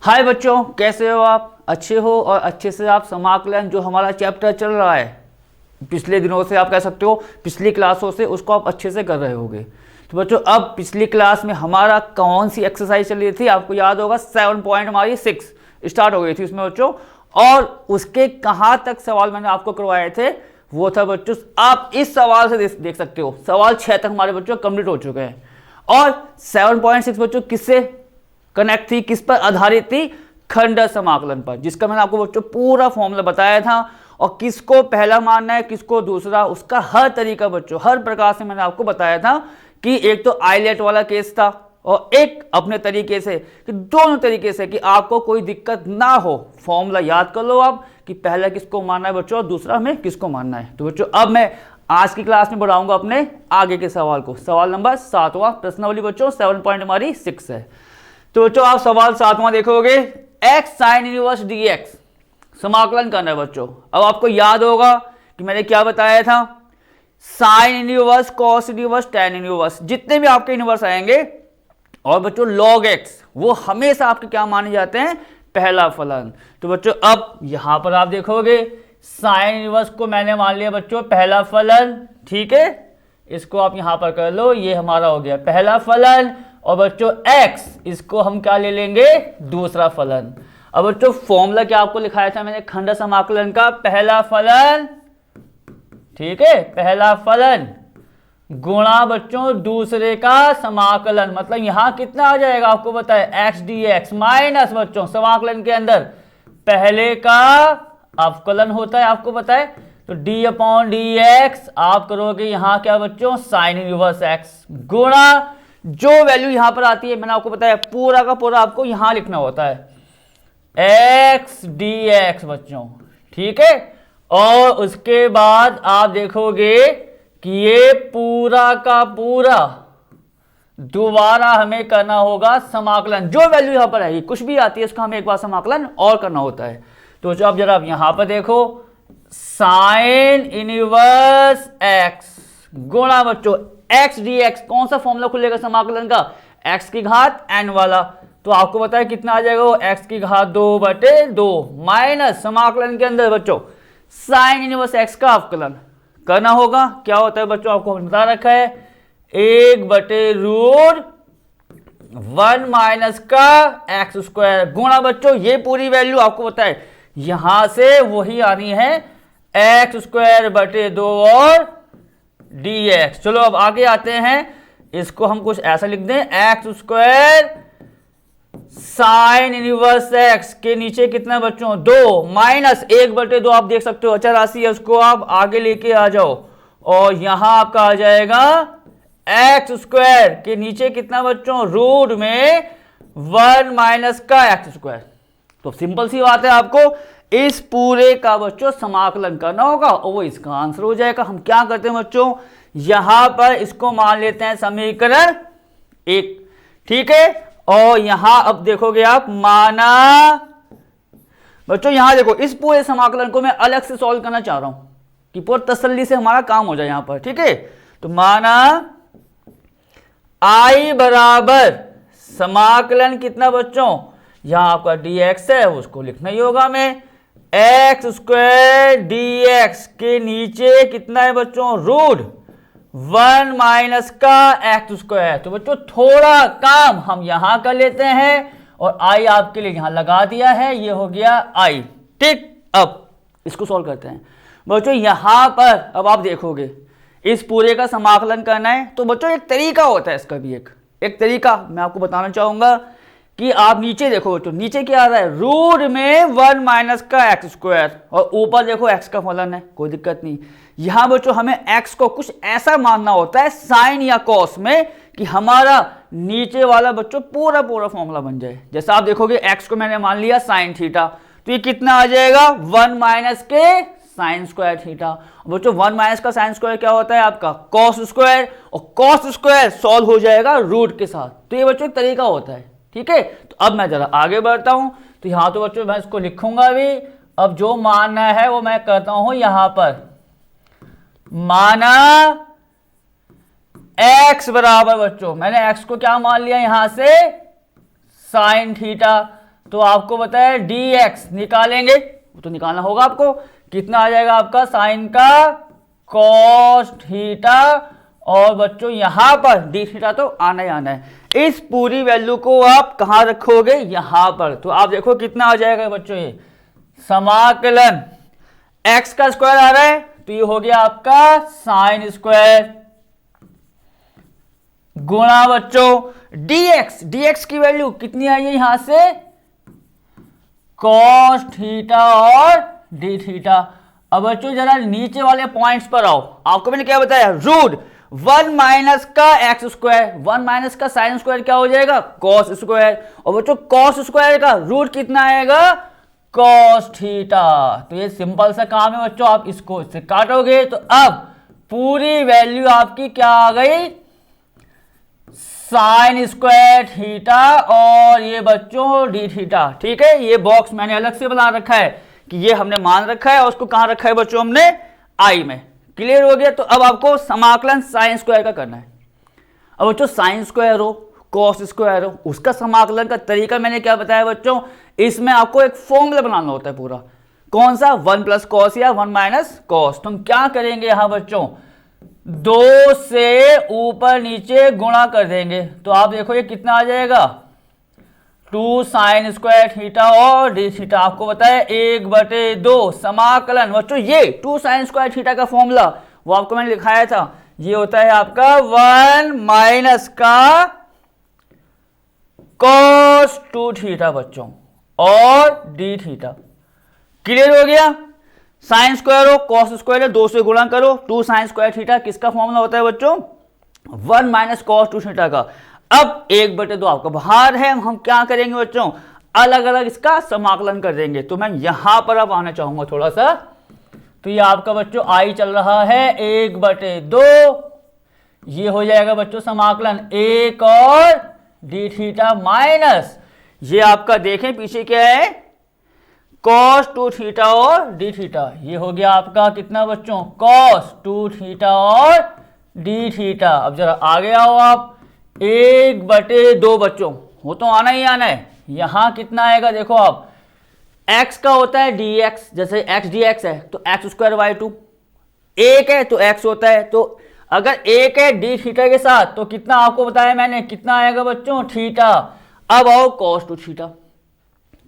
हाय बच्चों, कैसे हो आप? अच्छे हो और अच्छे से आप समाकलन जो हमारा चैप्टर चल रहा है पिछले दिनों से, आप कह सकते हो पिछली क्लासों से, उसको आप अच्छे से कर रहे होगे। तो बच्चों अब पिछली क्लास में हमारा कौन सी एक्सरसाइज चल रही थी? आपको याद होगा 7 पॉइंट हमारी 6 स्टार्ट हो गई थी उसमें बच्चों। और उसके कहाँ तक सवाल मैंने आपको करवाए थे वो था बच्चों, आप इस सवाल से देख सकते हो, सवाल 6 तक हमारे बच्चों कंप्लीट हो चुके हैं। और 7.6 बच्चों किससे कनेक्ट थी, किस पर आधारित थी? खंड समाकलन पर, जिसका मैंने आपको बच्चों पूरा फॉर्मूला बताया था। और किसको पहला मानना है, किसको दूसरा, उसका हर तरीका बच्चों, हर प्रकार से मैंने आपको बताया था कि एक तो आइलेट वाला केस था और एक अपने तरीके से, कि दोनों तरीके से कि आपको कोई दिक्कत ना हो। फॉर्मूला याद कर लो आप कि पहला किसको मानना है बच्चों और दूसरा हमें किसको मानना है। तो बच्चों अब मैं आज की क्लास में बढ़ाऊंगा अपने आगे के सवाल को। सवाल नंबर 7वां प्रश्नावली बच्चों, 7 पॉइंट हमारी 6 है। तो बच्चों आप सवाल 7वां देखोगे, x sin इनवर्स dx समाकलन करना है बच्चों। अब आपको याद होगा कि मैंने क्या बताया था, sine inverse, cos inverse, tan inverse, जितने भी आपके इनवर्स आएंगे और बच्चों log x, वो हमेशा आपके क्या माने जाते हैं? पहला फलन। तो बच्चों अब यहां पर आप देखोगे साइन इनवर्स को मैंने मान लिया बच्चों पहला फलन, ठीक है, इसको आप यहां पर कर लो, ये हमारा हो गया पहला फलन। और बच्चों x इसको हम क्या ले लेंगे? दूसरा फलन। अब बच्चों फॉर्मूला क्या आपको लिखाया था मैंने खंड समाकलन का? पहला फलन, ठीक है, पहला फलन गुणा बच्चों दूसरे का समाकलन। मतलब यहां कितना आ जाएगा आपको बताया, x dx माइनस बच्चों समाकलन के अंदर पहले का अवकलन होता है, आपको पता है। तो d अपॉन डी एक्स आप करोगे यहां क्या बच्चों? साइन इनवर्स x गुणा जो वैल्यू यहां पर आती है मैंने आपको बताया पूरा का पूरा आपको यहां लिखना होता है, x dx बच्चों, ठीक है। और उसके बाद आप देखोगे कि ये पूरा का पूरा दोबारा हमें करना होगा समाकलन। जो वैल्यू यहां पर है, कुछ भी आती है, उसका हमें एक बार समाकलन और करना होता है। तो अब जरा आप यहां पर देखो, साइन इनवर्स x गुणा बच्चों x dx, कौन सा फॉर्मूला खुलेगा समाकलन का? x की घात n वाला। तो आपको बताया कितना आ जाएगा वो, x की घात 2/2 माइनस समाकलन के अंदर बच्चों साइन इनवर्स x का अवकलन करना होगा। क्या होता है बच्चों, आपको बता रखा है 1/√1 माइनस का एक्स स्क्वायर गुणा बच्चों ये पूरी वैल्यू आपको पता है यहां से वही आनी है, x²/2 और dx। चलो अब आगे आते हैं, इसको हम कुछ ऐसा लिख दें, x² साइन इनवर्स x के नीचे कितना बच्चों 2 माइनस 1/2 आप देख सकते हो अचर राशि है, उसको आप आगे लेके आ जाओ और यहां आपका आ जाएगा x² के नीचे कितना बच्चों? रूट में 1 माइनस का x²। तो सिंपल सी बात है, आपको इस पूरे का बच्चों समाकलन करना होगा और वो इसका आंसर हो जाएगा। हम क्या करते हैं बच्चों, यहां पर इसको मान लेते हैं समीकरण 1, ठीक है। और यहां अब देखोगे आप, माना बच्चों यहां देखो, इस पूरे समाकलन को मैं अलग से सॉल्व करना चाह रहा हूं कि पूरी तसल्ली से हमारा काम हो जाए यहां पर, ठीक है। तो माना I बराबर समाकलन कितना बच्चों, यहां आपका dx है उसको लिखना ही होगा मैं, x² dx के नीचे कितना है बच्चों? रूट 1 माइनस का x²। तो बच्चों थोड़ा काम हम यहां कर लेते हैं और i आपके लिए यहां लगा दिया है, ये हो गया i, ठीक। अब इसको सॉल्व करते हैं बच्चों। यहां पर अब आप देखोगे इस पूरे का समाकलन करना है, तो बच्चों एक तरीका होता है इसका भी, एक तरीका मैं आपको बताना चाहूंगा कि आप नीचे देखो बच्चों, नीचे क्या आ रहा है? रूट में 1 माइनस का x² और ऊपर देखो x का फलन है, कोई दिक्कत नहीं। यहां बच्चों हमें x को कुछ ऐसा मानना होता है साइन या कॉस में कि हमारा नीचे वाला बच्चों पूरा पूरा फॉर्मूला बन जाए। जैसा आप देखोगे x को मैंने मान लिया साइन थीटा, तो ये कितना आ जाएगा? 1 माइनस के साइन स्क्वायर थीटा। बच्चों 1 माइनस का साइन स्क्वायर क्या होता है आपका? कॉस स्क्वायर, और कॉस स्क्वायर सॉल्व हो जाएगा रूट के साथ। तो ये बच्चों एक तरीका होता है, ठीक है। तो अब मैं जरा आगे बढ़ता हूं, तो यहां तो बच्चों मैं इसको लिखूंगा भी। अब जो मानना है वो मैं करता हूं यहां पर, माना x बराबर बच्चों, मैंने x को क्या मान लिया यहां से? Sine theta. तो आपको बताया dx निकालेंगे, तो निकालना होगा आपको, कितना आ जाएगा आपका साइन का cos थीटा, और बच्चों यहां पर d थीटा तो आना ही आना है। इस पूरी वैल्यू को आप कहां रखोगे, यहां पर। तो आप देखो कितना आ जाएगा बच्चों, ये समाकलन x का स्क्वायर आ रहा है, तो ये हो गया आपका साइन स्क्वायर गुणा बच्चों dx की वैल्यू कितनी आई है यहां से, cos थीटा और d थीटा। अब बच्चों जरा नीचे वाले पॉइंट्स पर आओ, आपको मैंने क्या बताया, रूट 1 माइनस का एक्स स्क्वायर, 1 माइनस का साइन स्क्वायर क्या हो जाएगा, कॉस स्क्वायर, और बच्चों कॉस स्क्वायर का रूट कितना आएगा, कॉस थीटा। तो ये सिंपल सा काम है बच्चों, आप इसको इससे काटोगे तो अब पूरी वैल्यू आपकी क्या आ गई, साइन स्क्वायर थीटा और ये बच्चों डी थीटा। ठीक है, ये बॉक्स मैंने अलग से बना रखा है कि ये हमने मान रखा है और उसको कहां रखा है बच्चों, हमने आई में। क्लियर हो गया। तो अब आपको समाकलन साइन स्क्वायर का करना है। अब बच्चों साइन स्क्वायर हो कॉस स्क्वायर हो, उसका समाकलन का तरीका मैंने क्या बताया बच्चों, इसमें आपको एक फॉर्मूला बनाना होता है पूरा। कौन सा, 1 प्लस कॉस या 1 माइनस कॉस। तो हम क्या करेंगे यहां बच्चों, 2 से ऊपर नीचे गुणा कर देंगे, तो आप देखो ये कितना आ जाएगा, 2 साइन स्क्वायर थीटा और डी थीटा। आपको बताया 1/2 समाकलन बच्चों, ये 2 साइन स्क्वायर थीटा का फॉर्मूला वो आपको मैंने लिखाया था, ये होता है आपका 1 माइनस का cos 2 थीटा बच्चों और डी थीटा। क्लियर हो गया। साइन स्क्वायर हो कॉस स्क्वायर है, 2 से गुणा करो, 2 साइन स्क्वायर थीटा किसका फॉर्मूला होता है बच्चों, 1 माइनस cos 2 थीटा का। अब 1/2 आपका बाहर है, हम क्या करेंगे बच्चों, अलग अलग इसका समाकलन कर देंगे। तो मैं यहां पर अब आना चाहूंगा थोड़ा सा, तो ये आपका बच्चों आई चल रहा है 1/2, ये हो जाएगा बच्चों समाकलन 1 और डी थीटा माइनस ये आपका देखें पीछे क्या है, cos 2 थीटा और डी थीटा। ये हो गया आपका कितना बच्चों, cos 2 थीटा और डी थीटा। अब जरा आगे आओ आप, 1/2 बच्चों, वो तो आना ही आना है। यहां कितना आएगा देखो आप, x का होता है dx, जैसे x dx है तो x स्क्वायर बाई 2, 1 है तो x होता है, तो अगर 1 है डी थीटा के साथ तो कितना आपको बताया मैंने, कितना आएगा बच्चों, थीटा। अब आओ cos 2 थीटा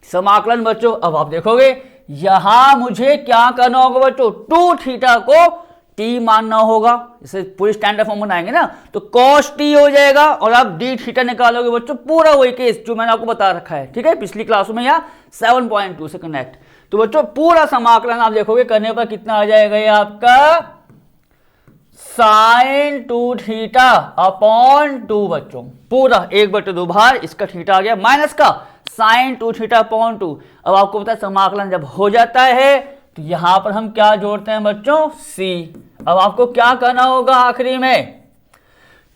समाकलन बच्चों। अब आप देखोगे यहां मुझे क्या करना होगा बच्चों, 2 थीटा को t मानना होगा, जैसे पूरी स्टैंडर्ड फॉर्म बनाएंगे ना, तो cos t हो जाएगा और आप डी थीटा निकालोगे बच्चों, पूरा वही केस जो मैंने आपको बता रखा है। ठीक है, पिछली क्लासों में या 7.2 से कनेक्ट। तो बच्चों पूरा समाकलन आप देखोगे करने पर कितना आ जाएगा, ये आपका साइन 2 थीटा अपॉन 2 बच्चों, पूरा 1/2 बाहर, इसका थीटा आ गया माइनस का साइन 2 थीटा अपॉन 2। अब आपको पता है समाकलन जब हो जाता है तो यहां पर हम क्या जोड़ते हैं बच्चों, c। अब आपको क्या करना होगा, आखिरी में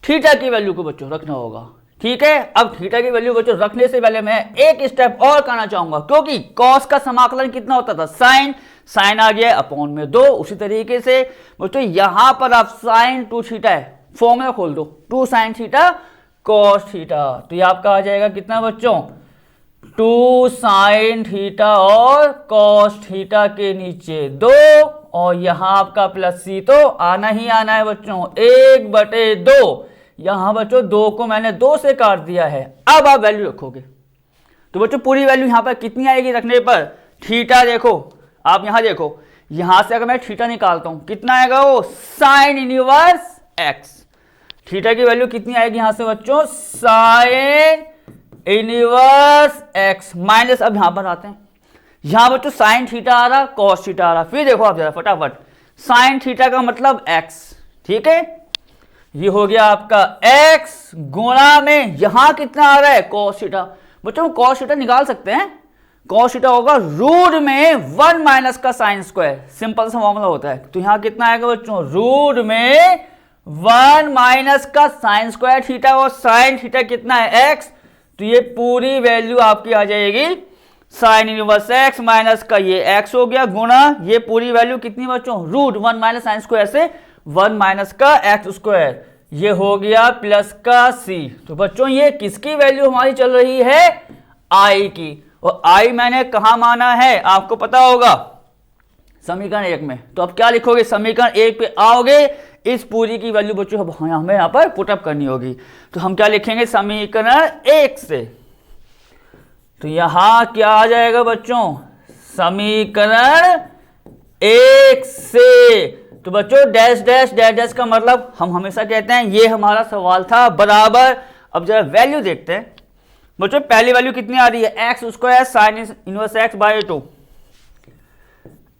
थीटा की वैल्यू को बच्चों रखना होगा। ठीक है, अब थीटा की वैल्यू बच्चों रखने से पहले मैं एक स्टेप और करना चाहूंगा, क्योंकि कॉस का समाकलन कितना होता था, साइन, साइन आ गया अपॉन में 2। उसी तरीके से बच्चों यहां पर आप साइन 2 थीटा है, फॉर्मूला खोल दो, 2 साइन थीटा कॉस थीटा, तो ये आपका आ जाएगा कितना बच्चों, 2 साइन थीटा और कॉस थीटा के नीचे 2 और यहां आपका प्लस c तो आना ही आना है बच्चों, 1/2। यहां बच्चों 2 को मैंने 2 से काट दिया है। अब आप वैल्यू रखोगे तो बच्चों पूरी वैल्यू यहां पर कितनी आएगी रखने पर, थीटा देखो आप यहां देखो, यहां से अगर मैं थीटा निकालता हूं कितना आएगा, वो साइन इनवर्स x। थीटा की वैल्यू कितनी आएगी यहां से बच्चों, साइन इनवर्स x माइनस, अब यहां पर आते हैं, यहां बच्चों साइन थीटा आ रहा, कॉस थीटा आ रहा, फिर देखो आप जरा फटाफट, साइन थीटा का मतलब x। ठीक है, ये हो गया आपका x गुणा में यहां कितना आ रहा है, कॉस थीटा। बच्चों कॉस थीटा निकाल सकते हैं, कॉस थीटा होगा रूट में 1 माइनस का साइन स्क्वायर, सिंपल सा फॉर्मूला होता है। तो यहां कितना आएगा बच्चों, रूट में 1 माइनस का साइन स्क्वायर थीटा, और साइन थीटा कितना है, x। तो ये पूरी वैल्यू आपकी आ जाएगी साइन इनवर्स x माइनस का ये x हो गया, गुणा ये पूरी वैल्यू कितनी बच्चों, रूट 1 माइनस साइन स्क्वायर से 1 माइनस का x स्क्वायर, ये हो गया प्लस का c। तो बच्चों ये किसकी वैल्यू हमारी चल रही है, i की। और आई मैंने कहाँ माना है आपको पता होगा, समीकरण 1 में। तो अब क्या लिखोगे, समीकरण 1 पे आओगे, इस पूरी की वैल्यू बच्चों हमें यहाँ पर पुटअप करनी होगी। तो हम क्या लिखेंगे समीकरण 1 से, तो यहां क्या आ जाएगा बच्चों, समीकरण 1 से। तो बच्चों डैश डैश डैश डैश का मतलब हम हमेशा कहते हैं ये हमारा सवाल था बराबर। अब जरा वैल्यू देखते हैं बच्चों, पहली वैल्यू कितनी आ रही है, x square sine inverse x by 2,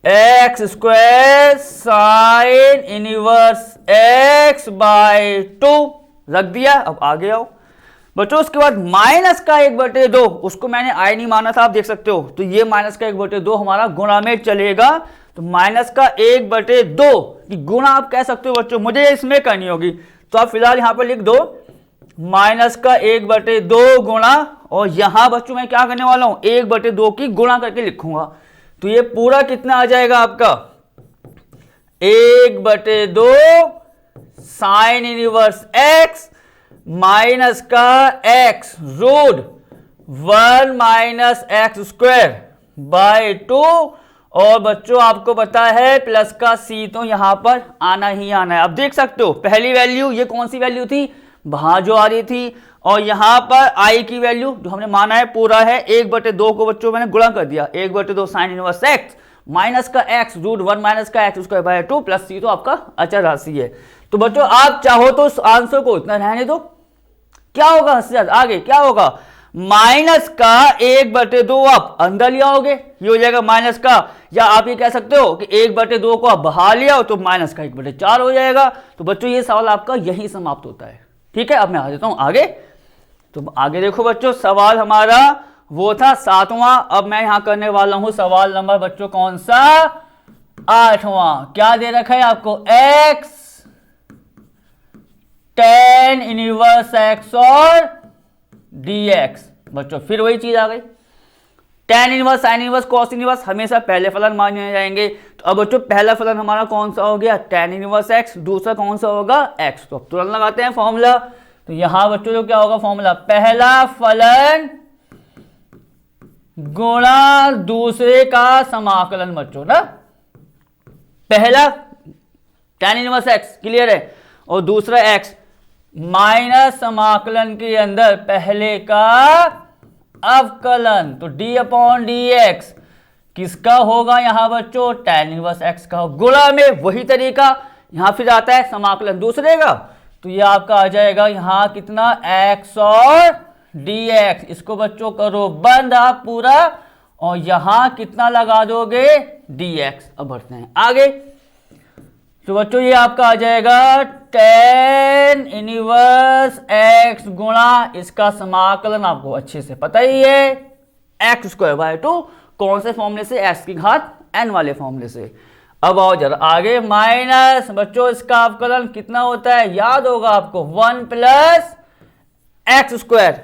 x square sine inverse x by 2 रख दिया। अब आगे आओ बच्चों, उसके बाद माइनस का 1/2, उसको मैंने आई नहीं माना था, आप देख सकते हो। तो ये माइनस का 1/2 हमारा गुणा में चलेगा, तो माइनस का 1/2 की गुणा आप कह सकते हो बच्चों, मुझे इसमें करनी होगी। तो आप फिलहाल यहां पर लिख दो माइनस का 1/2 गुणा, और यहां बच्चों मैं क्या करने वाला हूं, 1/2 की गुणा करके लिखूंगा। तो ये पूरा कितना आ जाएगा आपका, 1/2 साइन इनवर्स एक्स माइनस का x root 1 minus x square by 2, और बच्चों आपको पता है प्लस का सी तो यहां पर आना ही आना है। अब देख सकते हो पहली वैल्यू ये कौन सी वैल्यू थी, वहां जो आ रही थी, और यहां पर आई की वैल्यू जो हमने माना है पूरा है, 1/2 को बच्चों मैंने गुणा कर दिया, 1/2 साइन इनवर्स एक्स माइनस का एक्स रूट 1 माइनस का एक्स स्क्वायर बाय 2 प्लस सी तो आपका अचर राशि है। तो बच्चों आप चाहो तो उस आंसर को इतना रहने दो, क्या होगा आगे क्या होगा, माइनस का 1/2 आप अंदर ले आओगे, ये हो जाएगा माइनस का, या आप ये कह सकते हो कि 1/2 को आप बाहर ले आओ तो माइनस का 1/4 हो जाएगा। तो बच्चों ये सवाल आपका यही समाप्त होता है। ठीक है, अब मैं आ जाता हूं आगे। तो आगे देखो बच्चों, सवाल हमारा वो था 7वां, अब मैं यहां करने वाला हूं सवाल नंबर बच्चों कौन सा, 8वां। क्या दे रखा है आपको, एक्स tan इनवर्स एक्स और dx। बच्चों फिर वही चीज आ गई, tan inverse sine inverse cos inverse हमेशा पहले फलन माने जाएंगे। तो अब बच्चों पहला फलन हमारा कौन सा हो गया, tan इनवर्स x, दूसरा कौन सा होगा x। तो अब तुरंत लगाते हैं फॉर्मूला। तो यहां बच्चों जो क्या होगा फॉर्मूला, पहला फलन गुणा दूसरे का समाकलन बच्चों ना, पहला tan इनवर्स x क्लियर है, और दूसरा x माइनस समाकलन के अंदर पहले का अवकलन, तो d/dx किसका होगा यहां बच्चों, tan इनवर्स x का। गुणा में वही तरीका, यहां फिर आता है समाकलन दूसरे का, तो ये आपका आ जाएगा यहां कितना, x और dx। इसको बच्चों करो बंद आप पूरा, और यहां कितना लगा दोगे dx। अब बढ़ते हैं आगे। तो बच्चों ये आपका आ जाएगा tan इनवर्स x गुणा इसका समाकलन, आपको अच्छे से पता ही है, एक्स स्क्वायर बाय 2, कौन से फॉर्मूले से, x की घात n वाले फॉर्मूले से। अब आओ जरा आगे, माइनस बच्चों इसका अवकलन कितना होता है, याद होगा आपको, 1 plus x square,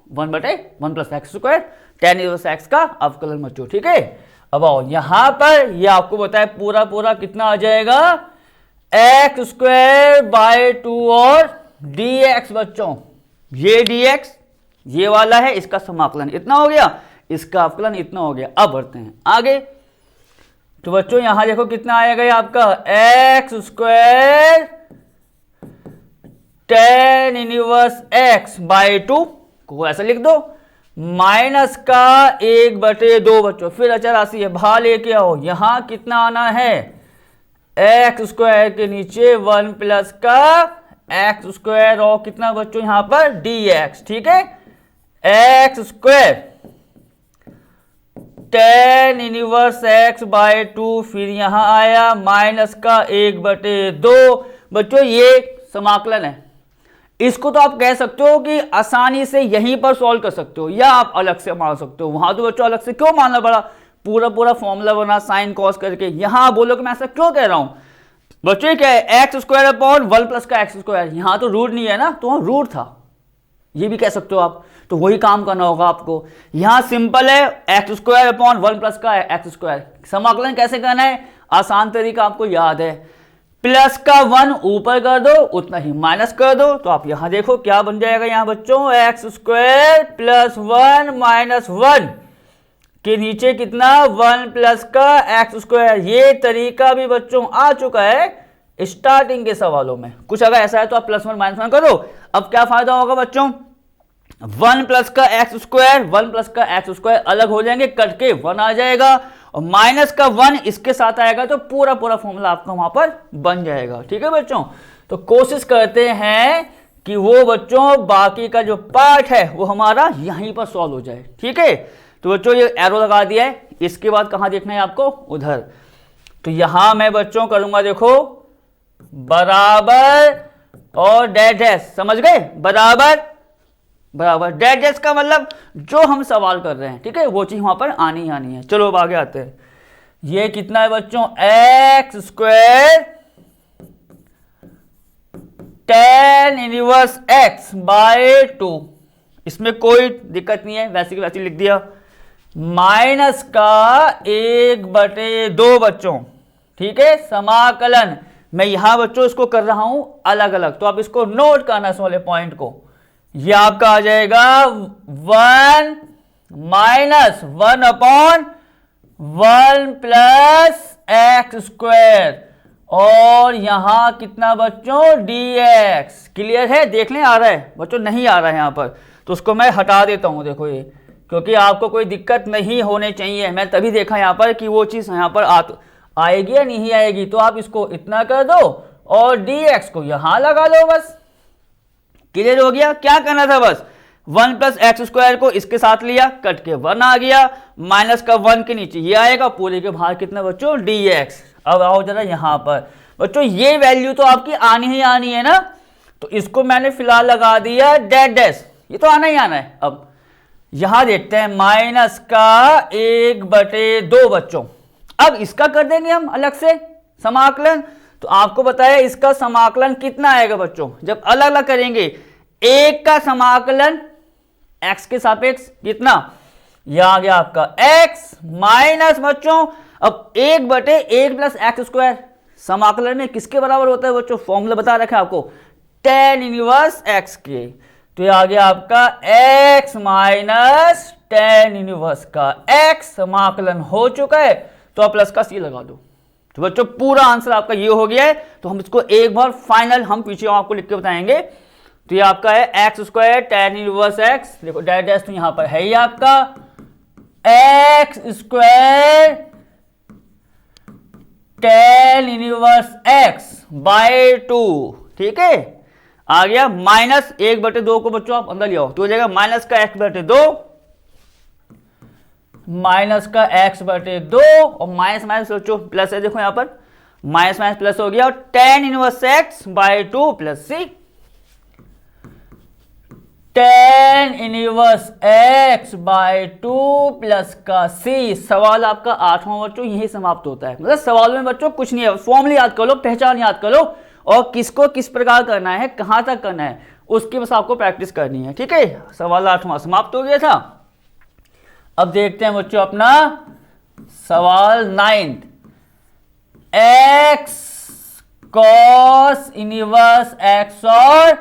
1/1 plus x square, tan inverse x का अवकलन बच्चों। ठीक है, अब आओ यहां पर ये आपको बताए पूरा पूरा कितना आ जाएगा, एक्स स्क्वायर बाय 2 और dx बच्चों, ये dx ये वाला है, इसका समाकलन इतना हो गया, इसका अवकलन इतना हो गया। अब बढ़ते हैं आगे। तो बच्चों यहां देखो कितना आएगा आपका, x square tan inverse x by 2 को ऐसा लिख दो, माइनस का 1/2 बच्चों, फिर अचर राशि है बाहर लेके आओ, यहां कितना आना है, एक्स स्क्वायर के नीचे 1 प्लस का एक्स स्क्वायर, और कितना बच्चों यहां पर dx। ठीक है, x square tan inverse x by 2, फिर यहां आया माइनस का 1/2 बच्चों, ये समाकलन है। इसको तो आप कह सकते हो कि आसानी से यहीं पर सॉल्व कर सकते हो, या आप अलग से मान सकते हो। वहां तो बच्चों अलग से क्यों मानना पड़ा, पूरा पूरा फॉर्मूला बना साइन कॉस करके, यहां बोलो कि मैं ऐसा क्यों कह रहा हूं बच्चों, क्या है एक्स स्क्वायर अपॉन 1 प्लस का एक्स स्क्वायर, यहां तो रूट नहीं है ना, तो वहां रूट था, ये भी कह सकते हो आप। तो वही काम करना होगा आपको, यहां सिंपल है एक्स स्क्वायर अपॉन 1 प्लस का एक्स स्क्वायर, समाकलन कैसे करना है, आसान तरीका आपको याद है, प्लस का 1 ऊपर कर दो, उतना ही माइनस कर दो। तो आप यहां देखो क्या बन जाएगा, यहां बच्चों एक्स स्क्वायर प्लस 1 माइनस 1 के नीचे कितना 1 प्लस का एक्स स्क्वायर। ये तरीका भी बच्चों आ चुका है स्टार्टिंग के सवालों में। कुछ अगर ऐसा है तो आप प्लस वन माइनस वन करो। अब क्या फायदा होगा बच्चों, 1 प्लस का एक्स स्क्वायर 1 प्लस का एक्स स्क्वायर अलग हो जाएंगे, कट के 1 आ जाएगा, और माइनस का 1 इसके साथ आएगा तो पूरा पूरा फॉर्मूला आपका वहां पर बन जाएगा। ठीक है बच्चों, तो कोशिश करते हैं कि वो बच्चों बाकी का जो पार्ट है वो हमारा यहीं पर सॉल्व हो जाए। ठीक है, तो बच्चों ये एरो लगा दिया है, इसके बाद कहां देखना है आपको, उधर। तो यहां मैं बच्चों करूंगा, देखो बराबर और डैश डैश, समझ गए, बराबर बराबर डैश डैश का मतलब जो हम सवाल कर रहे हैं, ठीक है, वो चीज वहां पर आनी ही आनी है। चलो अब आगे आते हैं। ये कितना है बच्चों, x square tan inverse x by 2, इसमें कोई दिक्कत नहीं है, वैसे की वैसे लिख दिया, माइनस का 1/2 बच्चों। ठीक है, समाकलन मैं यहां बच्चों इसको कर रहा हूं अलग अलग, तो आप इसको नोट करना इस वाले पॉइंट को। ये आपका आ जाएगा 1 माइनस 1/1 प्लस एक्स स्क्वायर, और यहां कितना बच्चों dx। क्लियर है, देख लें आ रहा है बच्चों, नहीं आ रहा है यहां पर, तो उसको मैं हटा देता हूं। देखो ये, क्योंकि आपको कोई दिक्कत नहीं होने चाहिए, मैं तभी देखा यहां पर कि वो चीज यहां पर आएगी या नहीं आएगी। तो आप इसको इतना कर दो और dx को यहां लगा लो, बस क्लियर हो गया। क्या करना था, बस 1 प्लस एक्स स्क्वायर को इसके साथ लिया, कट के 1 आ गया, माइनस का 1 के नीचे ये आएगा, पूरे के बाहर कितना बच्चों dx। अब आओ जरा यहां पर बच्चों, ये वैल्यू तो आपकी आनी ही आनी है ना, तो इसको मैंने फिलहाल लगा दिया डैश डैश, ये तो आना ही आना है। अब यहां देखते हैं माइनस का 1/2 बच्चों। अब इसका कर देंगे हम अलग से समाकलन, तो आपको बताया इसका समाकलन कितना आएगा बच्चों, जब अलग अलग करेंगे। एक का समाकलन x के सापेक्ष कितना, यह आ गया आपका x माइनस बच्चों, अब 1/1 प्लस एक्स स्क्वायर समाकलन में किसके बराबर होता है बच्चों, फॉर्मूला बता रखा है आपको, tan इनवर्स x के। तो ये आ गया आपका x माइनस tan इनवर्स का x, समाकलन हो चुका है, तो आप प्लस का c लगा दो। तो बच्चों पूरा आंसर आपका ये हो गया है। तो हम इसको एक बार फाइनल हम पीछे आपको लिख के बताएंगे। तो ये आपका है x square tan inverse x, देखो डैश डैश तो यहां पर है ही आपका, x square tan inverse x by 2। ठीक है, आ गया माइनस 1/2 को बच्चों आप अंदर ले आओ, तो हो जाएगा माइनस का x/2, माइनस का x/2, और माइनस माइनस बच्चों प्लस है, देखो यहां पर माइनस माइनस प्लस हो गया, और tan inverse x by 2 plus c, tan inverse x by 2 plus का c। सवाल आपका 8वां बच्चों यही समाप्त होता है। मतलब सवाल में बच्चों कुछ नहीं है, फॉर्मूला याद कर लो, पहचान याद कर लो, और किसको किस प्रकार करना है, कहां तक करना है, उसकी बस आपको प्रैक्टिस करनी है। ठीक है, सवाल 8वां समाप्त हो गया था। अब देखते हैं बच्चों अपना सवाल 9, x cos इनवर्स x और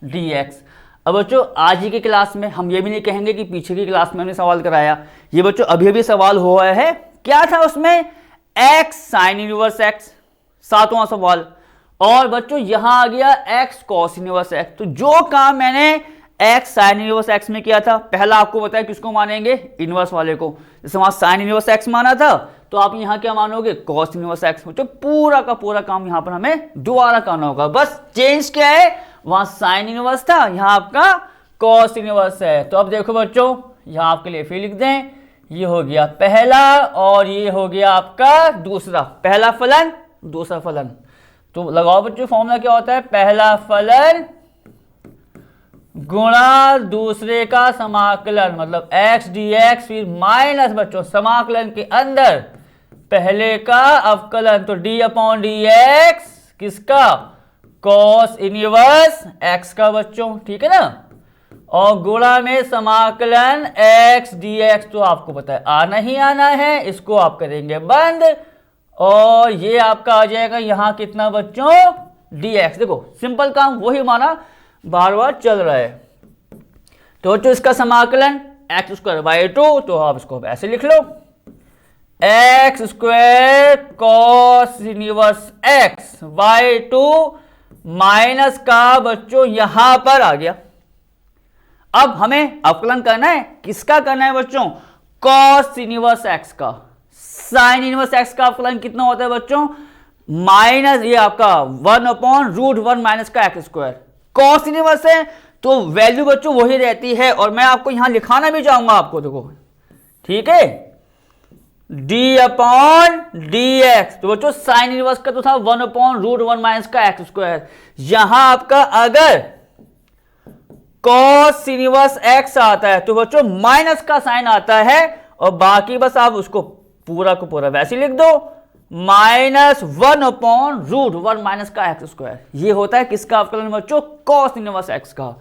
dx। अब बच्चों आज ही की क्लास में हम ये भी नहीं कहेंगे कि पीछे की क्लास में हमने सवाल कराया, ये बच्चों अभी अभी सवाल हुआ है। क्या था उसमें, x साइन इनवर्स x, 7वां सवाल, और बच्चों यहां आ गया x cos इनवर्स x। तो जो काम मैंने x साइन इनवर्स x में किया था, पहला आपको बताया किसको मानेंगे, इनवर्स वाले को। जैसे वहां साइन इनवर्स x माना था, तो आप यहां क्या मानोगे, cos इनवर्स x। तो पूरा का पूरा काम यहां पर हमें दोबारा करना होगा, बस चेंज क्या है, वहां साइन इनवर्स था, यहां आपका cos इनवर्स है। तो अब देखो बच्चों, यहां आपके लिए फिर लिख दें, ये हो गया पहला और ये हो गया आपका दूसरा, पहला फलन दूसरा फलन। तो लगाओ बच्चों फॉर्मूला क्या होता है, पहला फलन गुणा दूसरे का समाकलन, मतलब x dx, फिर माइनस बच्चों समाकलन के अंदर पहले का अवकलन, तो d/dx किसका, cos इनवर्स x का बच्चों। ठीक है ना, और गुणा में समाकलन x dx, तो आपको पता है आना ही आना है, इसको आप करेंगे बंद, और ये आपका आ जाएगा यहां कितना बच्चों, dx। देखो सिंपल काम वही माना, बार बार चल रहा है। तो जो इसका समाकलन एक्स स्क्वायर बाई 2, तो आप इसको ऐसे लिख लो, x square cos inverse x by 2 minus का बच्चों यहां पर आ गया। अब हमें अवकलन करना है, किसका करना है बच्चों? कॉस इनवर्स एक्स का। साइन इनवर्स एक्स का अवकलन कितना होता है बच्चों? माइनस ये आपका 1/√1 माइनस का एक्स स्क्वायर। कॉस इनवर्स है तो वैल्यू बच्चों वही रहती है, और मैं आपको यहां लिखाना भी चाहूंगा आपको, देखो ठीक है, d/dx। तो बच्चों साइन इनवर्स का तो था 1/√1 माइनस का एक्स स्क्वायर। यहां आपका अगर कॉस इनवर्स एक्स आता है तो बच्चों माइनस का साइन आता है, और बाकी बस आप उसको पूरा को पूरा वैसे लिख दो, -1/√1 माइनस का एक्स स्क्वायर। ये होता है किसका अवकलन बच्चों? कॉस इनवर्स एक्स का।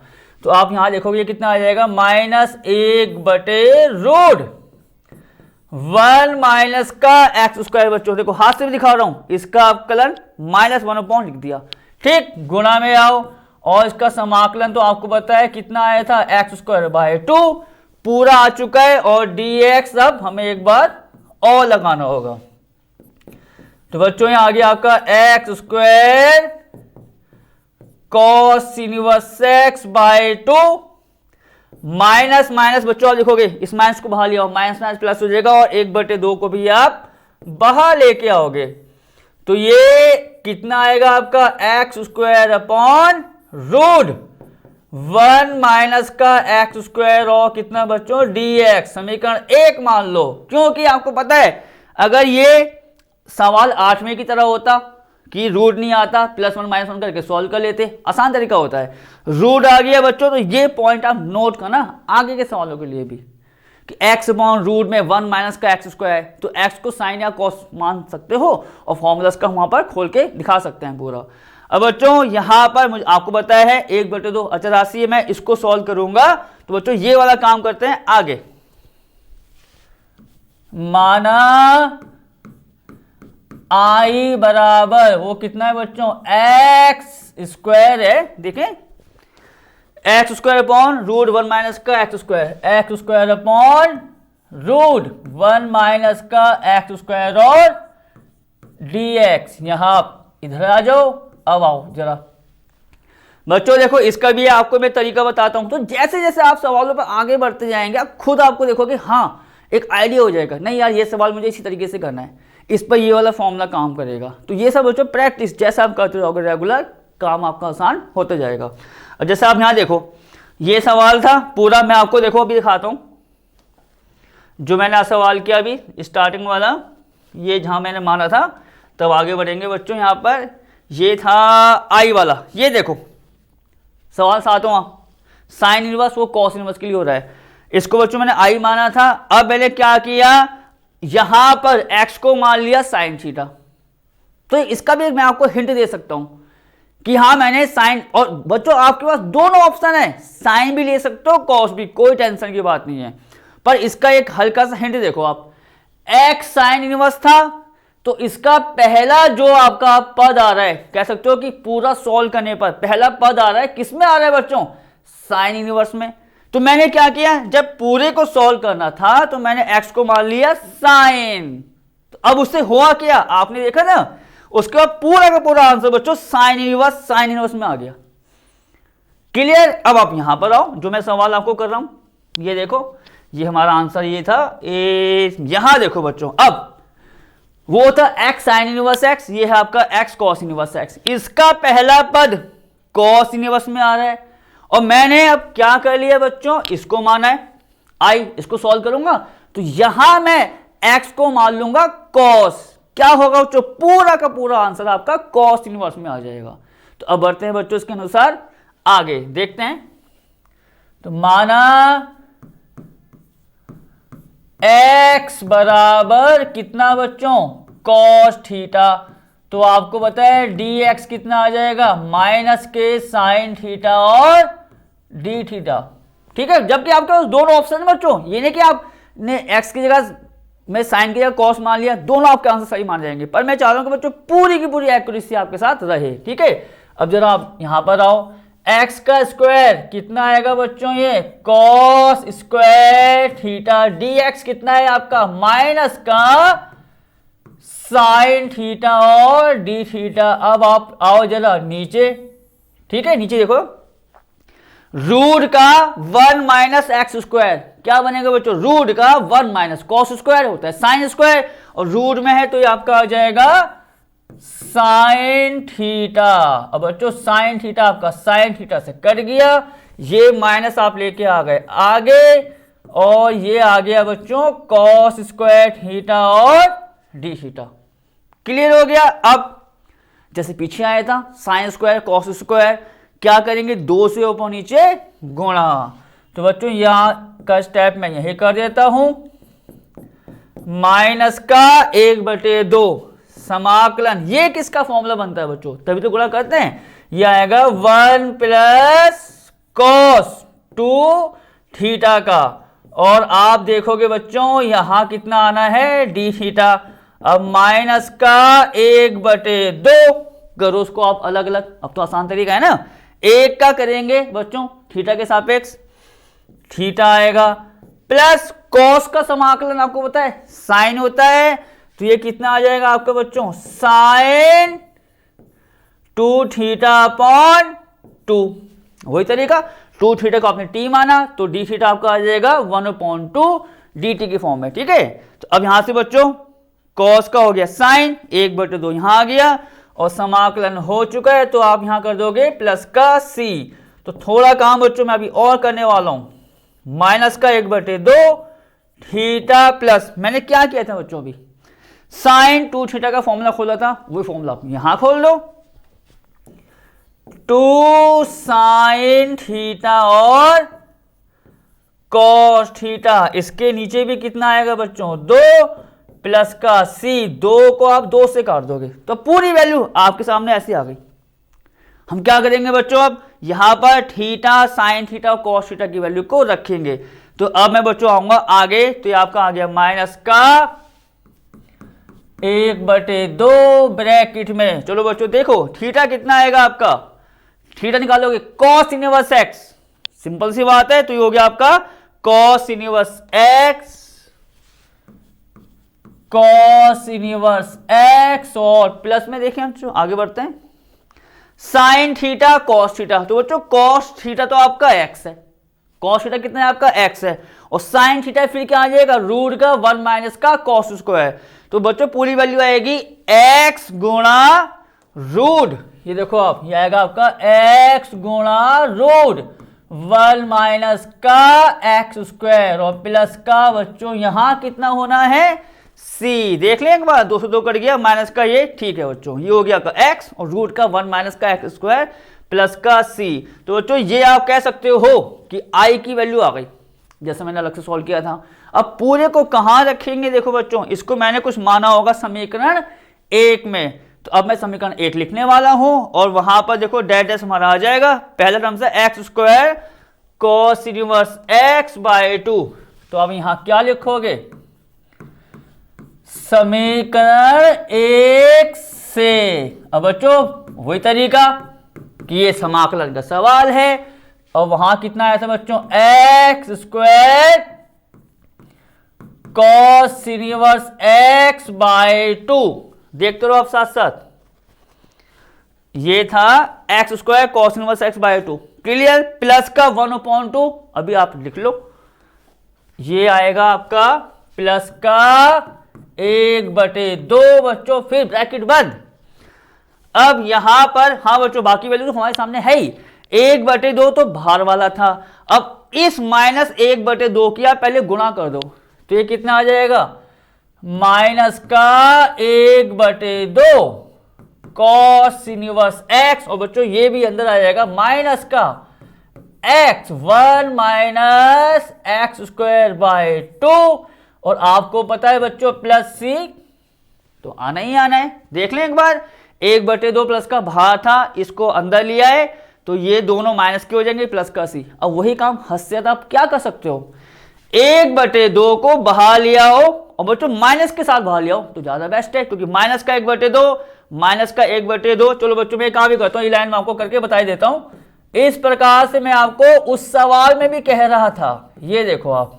तो आप यहां देखोगे ये कितना आ जाएगा, -1/√1 माइनस का एक्स स्क्वायर। बच्चों देखो हाथ से भी दिखा रहा हूं, इसका अवकलन -1 लिख दिया, ठीक। गुणा में आओ, और इसका समाकलन तो आपको पता है कितना आया था, एक्स स्क्वायर बाई 2 पूरा आ चुका है, और dx अब हमें एक बार और लगाना होगा। तो बच्चों यहां आ गया आपका x square cos inverse x by 2 minus minus, बच्चों आप लिखोगे इस माइनस को बाहर ले आओ, माइनस माइनस प्लस हो जाएगा, और 1/2 को भी आप बाहर लेके आओगे। तो ये कितना आएगा आपका, एक्स स्क्वायर अपॉन √1 माइनस का एक्स स्क्वायर, और कितना बच्चों, dx। समीकरण 1 मान लो, क्योंकि आपको पता है अगर ये सवाल 8वें की तरह होता कि रूट नहीं आता, +1 -1 करके सॉल्व कर लेते, आसान तरीका होता है। रूट आ गया बच्चों, तो ये पॉइंट आप नोट करना आगे के सवालों के लिए भी, कि x अपॉन रूट में 1 माइनस का एक्स स्क्वायर है, तो x को साइन या कॉस मान सकते हो, और फॉर्मूलास का वहां पर खोल के दिखा सकते हैं पूरा। अब बच्चों यहां पर मुझे आपको बताया है 1/2 अचर राशि है, मैं इसको सॉल्व करूंगा। तो बच्चों ये वाला काम करते हैं आगे। माना i बराबर वो कितना है बच्चों, एक्स स्क्वायर है, देखें एक्स स्क्वायर अपॉन √1 माइनस का x square, x square upon √1 minus का एक्स स्क्वायर, और dx। यहां आप इधर आ जाओ, अब आओ जरा बच्चों, देखो इसका भी आपको मैं तरीका बताता हूं। तो जैसे जैसे आप सवालों पर आगे बढ़ते जाएंगे, आप खुद आपको देखोगे हाँ एक आइडिया हो जाएगा, नहीं यार ये सवाल मुझे इसी तरीके से करना है, इस पर ये वाला फॉर्मूला काम करेगा। तो ये सब बच्चों प्रैक्टिस जैसा आप करते रहोगे रेगुलर, काम आपका आसान होता जाएगा। और जैसे आप यहां देखो ये सवाल था पूरा, मैं आपको देखो अभी दिखाता हूं जो मैंने सवाल किया अभी स्टार्टिंग वाला, ये जहां मैंने माना था, तब आगे बढ़ेंगे बच्चों। यहां पर ये था आई वाला, ये देखो सवाल 7वां, साइन इनवर्स वो कॉस इनवर्स के लिए हो रहा है, इसको बच्चों मैंने आई माना था। अब मैंने क्या किया, यहां पर एक्स को मान लिया साइन थीटा। तो इसका भी मैं आपको हिंट दे सकता हूं कि हाँ मैंने साइन, और बच्चों आपके पास दोनों ऑप्शन है, साइन भी ले सकते हो कॉस भी, कोई टेंशन की बात नहीं है। पर इसका एक हल्का सा हिंट देखो आप, एक्स साइन इनवर्स था, तो इसका पहला जो आपका पद आ रहा है, कह सकते हो कि पूरा सॉल्व करने पर पहला पद आ रहा है, किस में आ रहा है बच्चों, साइन इनवर्स में। तो मैंने क्या किया, जब पूरे को सॉल्व करना था तो मैंने x को मान लिया साइन। तो अब उससे हुआ क्या, आपने देखा ना, उसके बाद पूरा का पूरा आंसर बच्चों साइन इनवर्स में आ गया। क्लियर। अब आप यहां पर आओ, जो मैं सवाल आपको कर रहा हूं, ये देखो ये हमारा आंसर ये था, यहां देखो बच्चों, अब वो था x साइन इनवर्स x, ये है आपका x कॉस इनवर्स x, इसका पहला पद कॉस इनवर्स में आ रहा है, और मैंने अब क्या कर लिया बच्चों, इसको माना है i, इसको सॉल्व करूंगा तो यहां मैं x को मान लूंगा कॉस, क्या होगा बच्चों, पूरा का पूरा आंसर आपका कॉस इनवर्स में आ जाएगा। तो अब बढ़ते हैं बच्चों इसके अनुसार आगे, देखते हैं। तो माना x बराबर कितना बच्चों, कॉस थीटा, तो आपको पता है dx कितना आ जाएगा, माइनस के साइन थीटा और डी थीटा, ठीक है। जबकि आपके पास दोनों ऑप्शन है बच्चों, ये नहीं कि आपने x की जगह में साइन की जगह कॉस मान लिया, दोनों आपके आंसर सही मान जाएंगे। पर मैं चाह रहा हूं कि बच्चों पूरी की पूरी एक्यूरेसी आपके साथ रहे, ठीक है। अब जरा आप यहां पर आओ, एक्स का स्क्वायर कितना आएगा बच्चों, ये cos square theta D x कितना है आपका, माइनस का साइन थीटा और डी थीटा। अब आप आओ जरा नीचे, ठीक है, नीचे देखो, रूट का 1 माइनस एक्स स्क्वायर क्या बनेगा बच्चों, रूट का 1 माइनस कॉस स्क्वायर होता है साइन स्क्वायर, और रूट में है तो ये आपका आ जाएगा साइन थीटा। अब बच्चों साइन थीटा आपका साइन थीटा से कट गया, ये माइनस आप लेके आ गए आगे, और ये आ गया बच्चों कॉस स्क्वायर थीटा और डी थीटा। क्लियर हो गया। अब जैसे पीछे आया था साइन स्क्वायर कॉस स्क्वायर, क्या करेंगे, 2 से ऊपर नीचे गुणा। तो बच्चों यहां का स्टेप मैं यही कर देता हूं, माइनस का 1/2 समाकलन, ये किसका फॉर्मूला बनता है बच्चों, तभी तो गुणा करते हैं, ये आएगा 1 प्लस कॉस 2 थीटा का, और आप देखोगे बच्चों यहां कितना आना है, डी थीटा। अब माइनस का 1/2 करो उसको आप अलग अलग, अब तो आसान तरीका है ना, एक का करेंगे बच्चों थीटा के सापेक्ष, थीटा आएगा, प्लस कॉस का समाकलन आपको पता है साइन होता है, तो ये कितना आ जाएगा आपका बच्चों, साइन 2 थीटा अपॉन 2। वही तरीका, 2 थीटा को आपने टी माना तो डी थीटा आपका आ जाएगा 1/2 डी टी की फॉर्म में, ठीक है। तो अब यहां से बच्चों कॉस का हो गया साइन 1/2 यहां आ गया, और समाकलन हो चुका है, तो आप यहां कर दोगे प्लस का सी। तो थोड़ा काम बच्चों मैं अभी और करने वाला हूं, माइनस का 1/2 थीटा प्लस, मैंने क्या किया था बच्चों अभी, साइन 2 थीटा का फॉर्मूला खोला था, वही फॉर्मूला आप यहां खोल लो, 2 साइन थीटा और कॉस थीटा, इसके नीचे भी कितना आएगा बच्चों, 2 प्लस का सी, 2 को आप 2 से काट दोगे तो पूरी वैल्यू आपके सामने ऐसी आ गई। हम क्या करेंगे बच्चों, अब यहां पर थीटा साइन थीटा और कॉस थीटा की वैल्यू को रखेंगे। तो अब मैं बच्चों आऊंगा आगे, तो ये आपका आ गया माइनस का 1/2 ब्रैकेट में, चलो बच्चों देखो थीटा कितना आएगा आपका, थीटा निकालोगे कॉस इनवर्स एक्स, सिंपल सी बात है, तो ये हो गया आपका cos inverse x, cos inverse x, और प्लस में देखें हम आगे बढ़ते हैं, साइन थीटा कॉस थीटा, तो बच्चों कॉस थीटा तो आपका एक्स है, कॉस थीटा कितना है आपका एक्स है, और साइन थीटा फिर क्या आ जाएगा, रूट का 1 माइनस का कॉस स्क्वायर। तो बच्चों पूरी वैल्यू आएगी एक्स गुणा रूट, ये देखो आप, ये आएगा आपका एक्स गुणा रूट 1 माइनस का एक्स स्क्वायर, और प्लस का बच्चों यहां कितना होना है, सी। देख लें एक बार, 2 से 2 कट गया, माइनस का ये, ठीक है बच्चों, ये हो गया आपका एक्स और रूट का 1 माइनस का एक्स स्क्वायर प्लस का सी। तो बच्चों ये आप कह सकते हो कि आई की वैल्यू आ गई, जैसे मैंने अलग से सॉल्व किया था। अब पूरे को कहां रखेंगे, देखो बच्चों इसको मैंने कुछ माना होगा समीकरण 1 में, तो अब मैं समीकरण 1 लिखने वाला हूं, और वहां पर देखो डैश डैश हमारा आ जाएगा, पहला टर्म से x square cos inverse x by 2। तो अब यहां क्या लिखोगे, समीकरण 1 से। अब बच्चों वही तरीका कि ये समाकलन का सवाल है, और वहां कितना आया था बच्चों, x square cos inverse x by 2, देखते रहो आप साथ साथ, ये था x square cos inverse x by 2, clear, plus का 1/2, अभी आप लिख लो, ये आएगा आपका प्लस का 1/2 बच्चों, फिर ब्रैकेट बंद। अब यहां पर हाँ बच्चों बाकी वैल्यू तो हमारे सामने है ही, 1/2 तो बाहर वाला था, अब इस माइनस 1/2 की आप पहले गुणा कर दो, तो ये कितना आ जाएगा, माइनस का 1/2 कॉस इनवर्स एक्स, और बच्चों ये भी अंदर आ जाएगा माइनस का x 1 minus x square by 2, और आपको पता है बच्चों प्लस सी, तो आना ही आना है। देख लें एक बार, 1/2 प्लस का बाहर था, इसको अंदर लिया है, तो ये दोनों माइनस के हो जाएंगे, प्लस का सी। अब वही काम हद आप क्या कर सकते हो, 1/2 को बाहर लिया हो और बच्चों माइनस के साथ बाहर लिया हो तो ज्यादा बेस्ट है, क्योंकि माइनस का 1/2 माइनस का 1/2, चलो बच्चों मैं काम भी करता हूँ, ये लाइन मैं आपको करके बता देता हूँ, इस प्रकार से मैं आपको उस सवाल में भी कह रहा था। ये देखो आप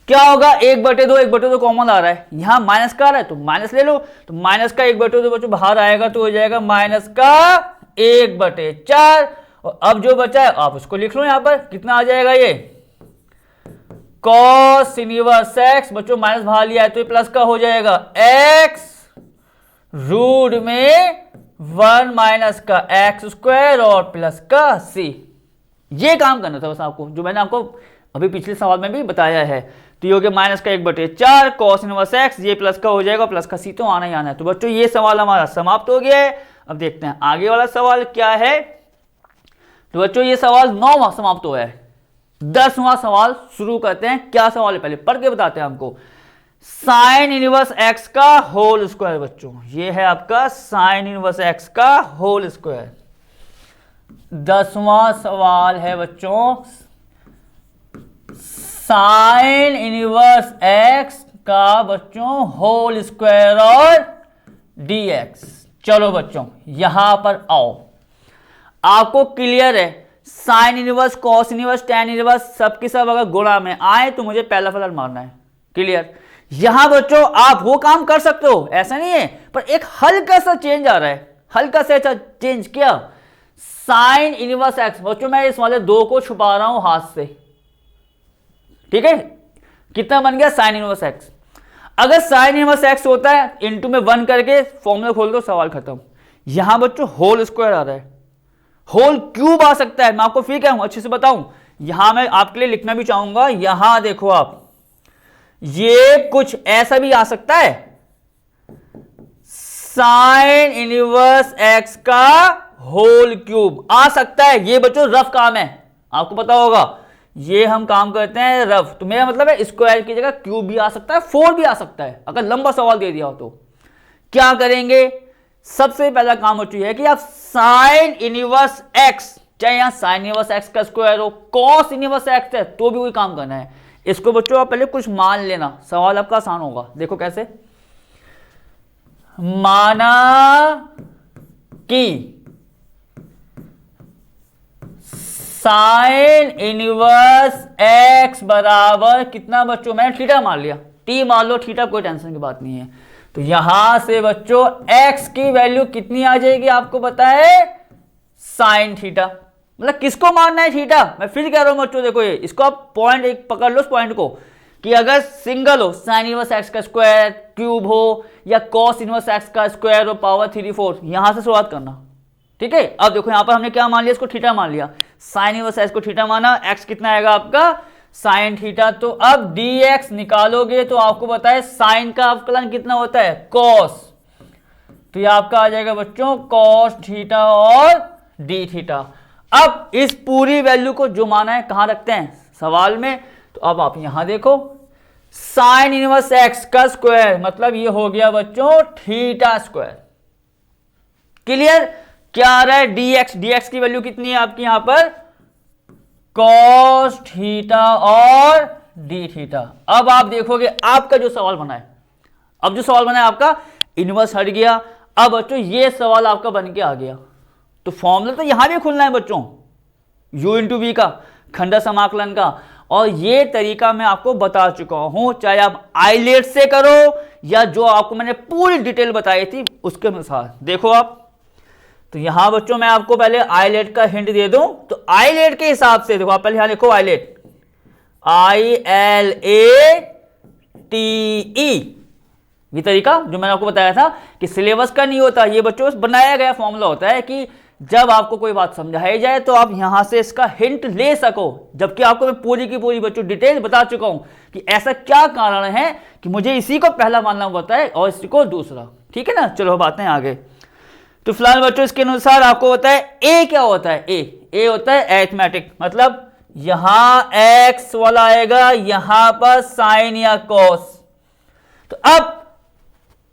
क्या होगा, 1/2 1/2 कॉमन आ रहा है, यहां माइनस का आ रहा है तो माइनस ले लो, तो माइनस का 1/2 बच्चों बाहर आएगा तो हो जाएगा माइनस का 1/4। और अब जो बचा है आप उसको लिख लो, यहां पर कितना आ जाएगा, ये cos इनवर्स x बच्चों माइनस बाहर लिया है तो ये प्लस का हो जाएगा x रूट में 1 माइनस का x² और प्लस का c। ये काम करना था बस आपको, जो मैंने आपको अभी पिछले सवाल में भी बताया है। तो ये हो गया माइनस का 1/4 cos इनवर्स x, ये प्लस का हो जाएगा, प्लस का c तो आना ही आना है। तो बच्चों ये सवाल हमारा समाप्त हो गया है। अब देखते हैं आगे वाला सवाल क्या है। तो बच्चों ये सवाल 9वां समाप्त हुआ है, 10वां सवाल शुरू करते हैं। क्या सवाल है पहले पढ़ के बताते हैं हमको। साइन इनवर्स x का होल स्क्वायर, बच्चों ये है आपका साइन इनवर्स x का होल स्क्वायर। 10वां सवाल है बच्चों, साइन इनवर्स x का बच्चों होल स्क्वायर और dx। चलो बच्चों यहां पर आओ, आपको क्लियर है sine inverse cos inverse tan inverse सबके सब अगर गुणा में आए तो मुझे पहला फलन मारना है। क्लियर। यहां बच्चों आप वो काम कर सकते हो, ऐसा नहीं है, पर एक हल्का सा चेंज आ रहा है, हल्का सा चेंज। क्या? Sign inverse x. बच्चों मैं इस वाले 2 को छुपा रहा हूं हाथ से, ठीक है। कितना बन गया साइन इनवर्स एक्स। अगर साइन इनवर्स एक्स होता है इनटू में 1 करके फॉर्मूला खोल दो, सवाल खत्म। यहां बच्चों होल स्क्वायर आ रहा है, होल क्यूब आ सकता है। मैं आपको फिर क्या हूं अच्छे से बताऊं, यहां मैं आपके लिए लिखना भी चाहूंगा। यहां देखो आप, ये कुछ ऐसा भी आ सकता है, साइन इनवर्स एक्स का होल क्यूब आ सकता है। ये बच्चों रफ काम है, आपको पता होगा, ये हम काम करते हैं रफ। तो मेरा मतलब है स्क्वायर की जगह क्यूब भी आ सकता है, 4 भी आ सकता है। अगर लंबा सवाल दे दिया हो तो क्या करेंगे, सबसे पहला काम हो चुका है कि आप साइन इनवर्स एक्स, चाहे यहां साइन इनवर्स एक्स का स्क्वायर हो, कॉस इनवर्स एक्स है तो भी वही काम करना है। इसको बच्चों आप पहले कुछ मान लेना, सवाल आपका आसान होगा। देखो कैसे, माना कि साइन इनवर्स एक्स बराबर कितना बच्चों, मैंने थीटा मान लिया, टी मान लो, थीटा कोई टेंशन की बात नहीं है। तो यहां से बच्चों x की वैल्यू कितनी आ जाएगी, आपको पता है साइन थीटा। मतलब किसको मानना है थीटा, मैं फिर कह रहा हूं बच्चों, देखो ये इसको आप पॉइंट एक पकड़ लो, इस पॉइंट को, कि अगर सिंगल हो साइन इनवर्स एक्स का स्क्वायर क्यूब हो या कॉस इनवर्स एक्स का स्क्वायर हो पावर 3 4, यहां से शुरुआत करना, ठीक है। अब देखो यहां पर हमने क्या मान लिया, इसको थीटा मान लिया, साइन इनवर्स एक्स को थीटा माना, एक्स कितना आएगा आपका साइन थीटा। तो अब dx निकालोगे तो आपको पता है साइन का अवकलन कितना होता है, कॉस। तो ये आपका आ जाएगा बच्चों कॉस थीटा और डी थीटा। अब इस पूरी वैल्यू को जो माना है कहां रखते हैं, सवाल में। तो अब आप यहां देखो, साइन इनवर्स एक्स का स्क्वायर मतलब ये हो गया बच्चों थीटा स्क्वायर। क्लियर। क्या आ रहा है, dx की वैल्यू कितनी है आपकी यहां पर, कॉस थीटा और डी थीटा। अब आप देखोगे आपका जो सवाल बना है, अब जो सवाल बना है आपका इनवर्स हट गया। अब बच्चों ये सवाल आपका बन के आ गया, तो फॉर्मूला तो यहां भी खुलना है बच्चों, u इंटू वी का, खंड समाकलन का। और ये तरीका मैं आपको बता चुका हूं, चाहे आप आईलेट से करो या जो आपको मैंने पूरी डिटेल बताई थी उसके अनुसार। देखो आप, तो यहां बच्चों मैं आपको पहले आईलेट का हिंट दे दूं, तो आईलेट के हिसाब से देखो आप पहले यहां लिखो आईलेट, ILATE, ये तरीका जो मैंने आपको बताया था कि सिलेबस का नहीं होता, ये बच्चों बनाया गया फॉर्मूला होता है कि जब आपको कोई बात समझाई जाए तो आप यहां से इसका हिंट ले सको। जबकि आपको मैं पूरी की पूरी बच्चों डिटेल बता चुका हूं कि ऐसा क्या कारण है कि मुझे इसी को पहला मानना होता है और इसी को दूसरा, ठीक है ना। चलो बातें आगे। तो फिलहाल बच्चों इसके अनुसार आपको होता है ए, क्या होता है ए होता है एरिथमेटिक, मतलब यहां एक्स वाला आएगा, यहां पर साइन या कॉस। तो अब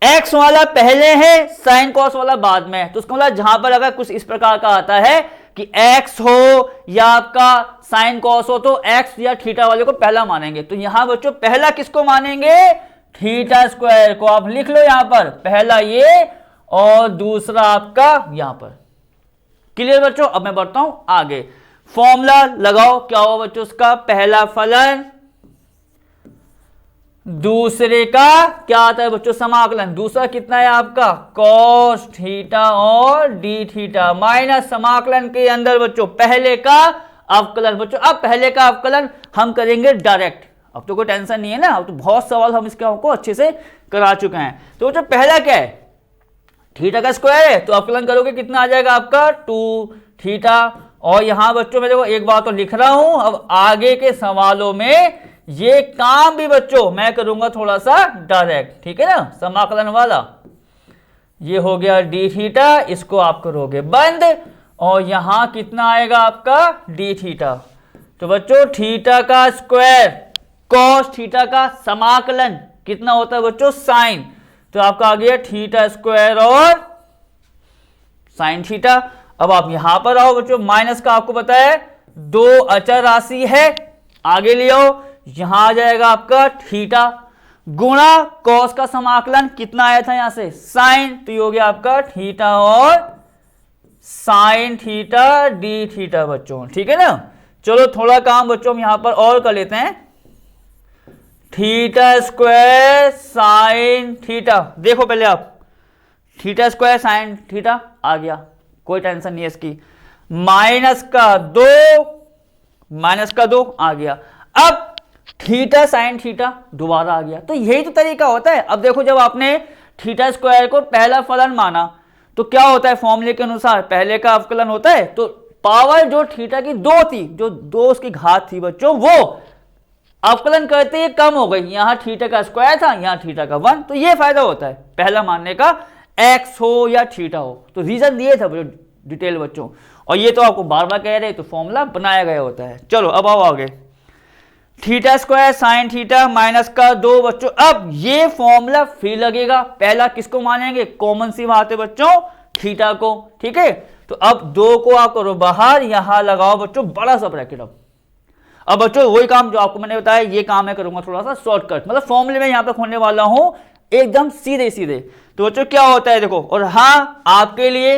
एक्स वाला पहले है, साइन कॉस वाला बाद में है। तो उसका मतलब जहां पर अगर कुछ इस प्रकार का आता है कि एक्स हो या आपका साइन कॉस हो तो एक्स या थीटा वाले को पहला मानेंगे। तो यहां बच्चों पहला किसको मानेंगे, थीटा स्क्वायर को। आप लिख लो यहां पर पहला ये और दूसरा आपका यहां पर, क्लियर बच्चों। अब मैं बढ़ता हूं आगे, फॉर्मूला लगाओ, क्या होगा बच्चों उसका, पहला फलन दूसरे का क्या आता है बच्चों, समाकलन। दूसरा कितना है आपका, कॉस थीटा और डी थीटा, माइनस समाकलन के अंदर बच्चों पहले का अवकलन। बच्चों अब पहले का अवकलन हम करेंगे डायरेक्ट, अब तो कोई टेंशन नहीं है ना, अब तो बहुत सवाल हम इसके आपको अच्छे से करा चुके हैं। तो बच्चों पहला क्या है, थीटा का स्क्वायर है, तो अवकलन करोगे कितना आ जाएगा आपका 2 थीटा। और यहां बच्चों मैं देखो एक बात तो लिख रहा हूं, अब आगे के सवालों में ये काम भी बच्चों मैं करूंगा थोड़ा सा डायरेक्ट, ठीक है ना, समाकलन वाला। ये हो गया डी थीटा, इसको आप करोगे बंद, और यहां कितना आएगा आपका डी थीटा। तो बच्चों थीटा का स्क्वायर कॉस थीटा का समाकलन कितना होता है बच्चों, साइन, तो आपका आ गया थीटा स्क्वायर और साइन थीटा। अब आप यहां पर आओ बच्चों, माइनस का आपको पता है 2 अचर राशि है, आगे ले आओ, यहां आ जाएगा आपका थीटा गुणा कॉस का समाकलन कितना आया था यहां से, साइन, तो ये हो गया आपका थीटा और साइन थीटा डी थीटा बच्चों, ठीक है ना। चलो थोड़ा काम बच्चों हम यहां पर और कर लेते हैं, थीटा स्क्वायर साइन थीटा, देखो पहले आप, थीटा स्क्वायर साइन थीटा आ गया, कोई टेंशन नहीं है इसकी, माइनस का 2 आ गया। अब थीटा साइन थीटा दोबारा आ गया, तो यही तो तरीका होता है। अब देखो जब आपने थीटा स्क्वायर को पहला फलन माना तो क्या होता है, फॉर्मूले के अनुसार पहले का अवकलन होता है, तो पावर जो थीटा की 2 थी, जो 2 उसकी घात थी बच्चों, वो अवकलन करते ही कम हो गई, यहां थीटा का स्क्वायर था, यहां थीटा का 1, तो ये फायदा होता है पहला मानने का, एक्स हो या थीटा हो। तो रीजन दिए थे डिटेल बच्चों, और ये तो आपको बार बार कह रहे, तो फॉर्मूला बनाया गया होता है। चलो अब आओ आगे, theta square sine theta minus का 2 बच्चों, अब ये फॉर्मूला फिर लगेगा, पहला किसको मानेंगे, कॉमन सी बात है बच्चों, थीटा को, ठीक है। तो अब 2 को आप करो बाहर, यहां लगाओ बच्चों बड़ा सा ब्रैकेट। अब बच्चों वही काम जो आपको मैंने बताया, ये काम मैं करूंगा थोड़ा सा शॉर्टकट, मतलब फॉर्मूले में यहां पर खोलने वाला हूं एकदम सीधे सीधे। तो बच्चों क्या होता है देखो, और हाँ आपके लिए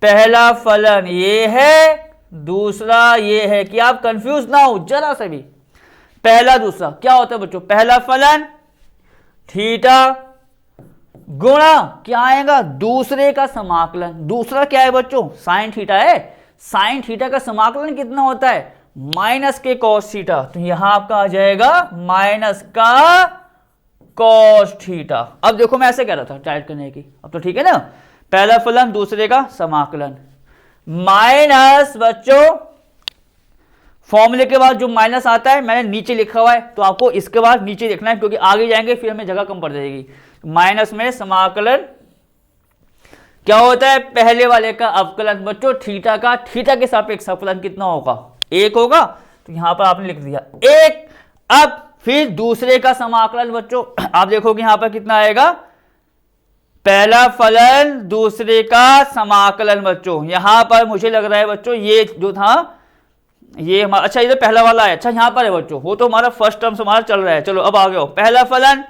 पहला फलन ये है, दूसरा ये है, कि आप कंफ्यूज ना हो जरा से भी, पहला दूसरा क्या होता है बच्चों, पहला फलन थीटा गुणा क्या आएगा, दूसरे का समाकलन। दूसरा क्या है बच्चों, साइन थीटा है, साइन थीटा का समाकलन कितना होता है, माइनस के कॉस थीटा, तो यहां आपका आ जाएगा माइनस का कॉस थीटा। अब देखो मैं ऐसे कह रहा था टाइट करने की, अब तो ठीक है ना, पहला फलन दूसरे का समाकलन माइनस बच्चों, फॉर्मूले के बाद जो माइनस आता है मैंने नीचे लिखा हुआ है, तो आपको इसके बाद नीचे लिखना है, क्योंकि आगे जाएंगे फिर हमें जगह कम पड़ जाएगी। माइनस में समाकलन क्या होता है, पहले वाले का अवकलन बच्चों, थीटा का, थीटा के सापेक्ष अवकलन कितना होगा, 1 होगा, तो यहां पर आपने लिख दिया 1। अब फिर दूसरे का समाकलन बच्चों, आप देखोगे यहां पर कितना आएगा, पहला फलन दूसरे का समाकलन बच्चों, यहां पर मुझे लग रहा है बच्चों ये जो था ये हमारा, अच्छा ये तो पहला वाला है, अच्छा यहां पर है बच्चों, वो तो हमारा फर्स्ट टर्म हमारा चल रहा है। चलो अब आ गए, पहला फलन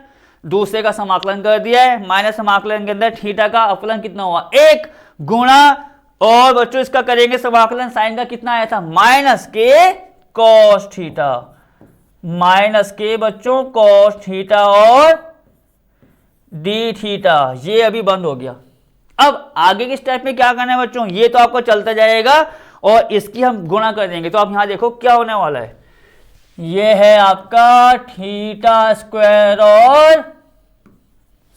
दूसरे का समाकलन कर दिया है, माइनस समाकलन के अंदर थीटा का अवकलन कितना हुआ 1 गुणा, और बच्चों इसका करेंगे समाकलन, साइन का कितना आया था, माइनस के कॉस थीटा, माइनस के बच्चों कॉस थीटा और डी थीटा, ये अभी बंद हो गया। अब आगे के स्टेप में क्या करना है बच्चों, ये तो आपको चलता जाएगा और इसकी हम गुणा कर देंगे। तो आप यहां देखो क्या होने वाला है, ये है आपका थीटा स्क्वायर और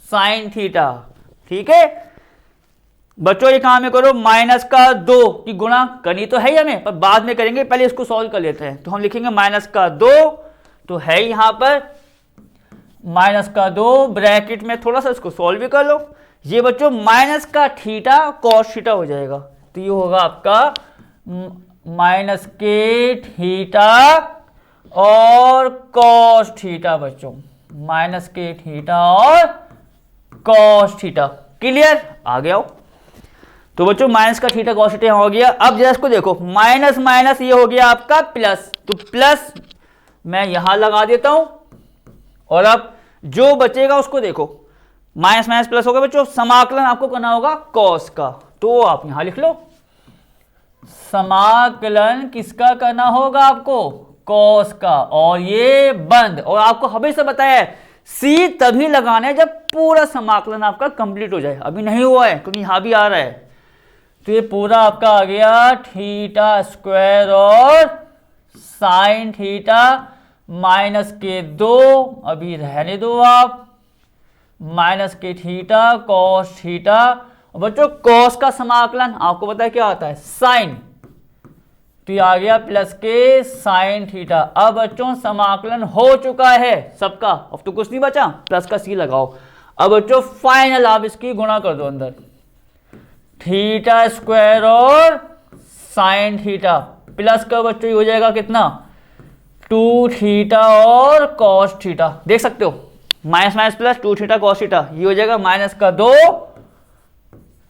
साइन थीटा, ठीक है बच्चों। ये काम में करो, माइनस का 2 की गुणा करनी तो है ही हमें, पर बाद में करेंगे, पहले इसको सॉल्व कर लेते हैं। तो हम लिखेंगे माइनस का 2, तो है यहां पर माइनस का 2, ब्रैकेट में थोड़ा सा इसको सॉल्व भी कर लो, ये बच्चों माइनस का थीटा कॉस थीटा हो जाएगा, तो ये होगा आपका माइनस के थीटा और कॉस थीटा बच्चों, माइनस के थीटा और कॉस थीटा, क्लियर, आ गया हो। तो बच्चों माइनस का थीटा कॉस थीटा हो गया। अब जरा इसको देखो, माइनस माइनस ये हो गया आपका प्लस, तो प्लस मैं यहां लगा देता हूं, और अब जो बचेगा उसको देखो, माइनस माइनस प्लस होगा बच्चों, समाकलन आपको करना होगा कॉस का, तो आप यहां लिख लो समाकलन किसका करना होगा आपको, कॉस का, और ये बंद। और आपको हमेशा बताया है सी तभी लगाना है जब पूरा समाकलन आपका कंप्लीट हो जाए। अभी नहीं हुआ है क्योंकि यहां भी आ रहा है। तो ये पूरा आपका आ गया थीटा स्क्वायर और साइन थीटा माइनस के 2, अभी रहने दो आप, माइनस के थीटा कॉस थीटा। बच्चों कॉस का समाकलन आपको पता है क्या आता है, साइन, तो ये आ गया प्लस के साइन थीटा। अब बच्चों समाकलन हो चुका है सबका, अब तो कुछ नहीं बचा, प्लस का सी लगाओ। अब बच्चों फाइनल आप इसकी गुणा कर दो अंदर, थीटा स्क्वायर और साइन थीटा प्लस का बच्चों हो जाएगा कितना, 2 थीटा और कॉस थीटा। देख सकते हो minus minus plus 2 theta cos theta, ये हो जाएगा माइनस का 2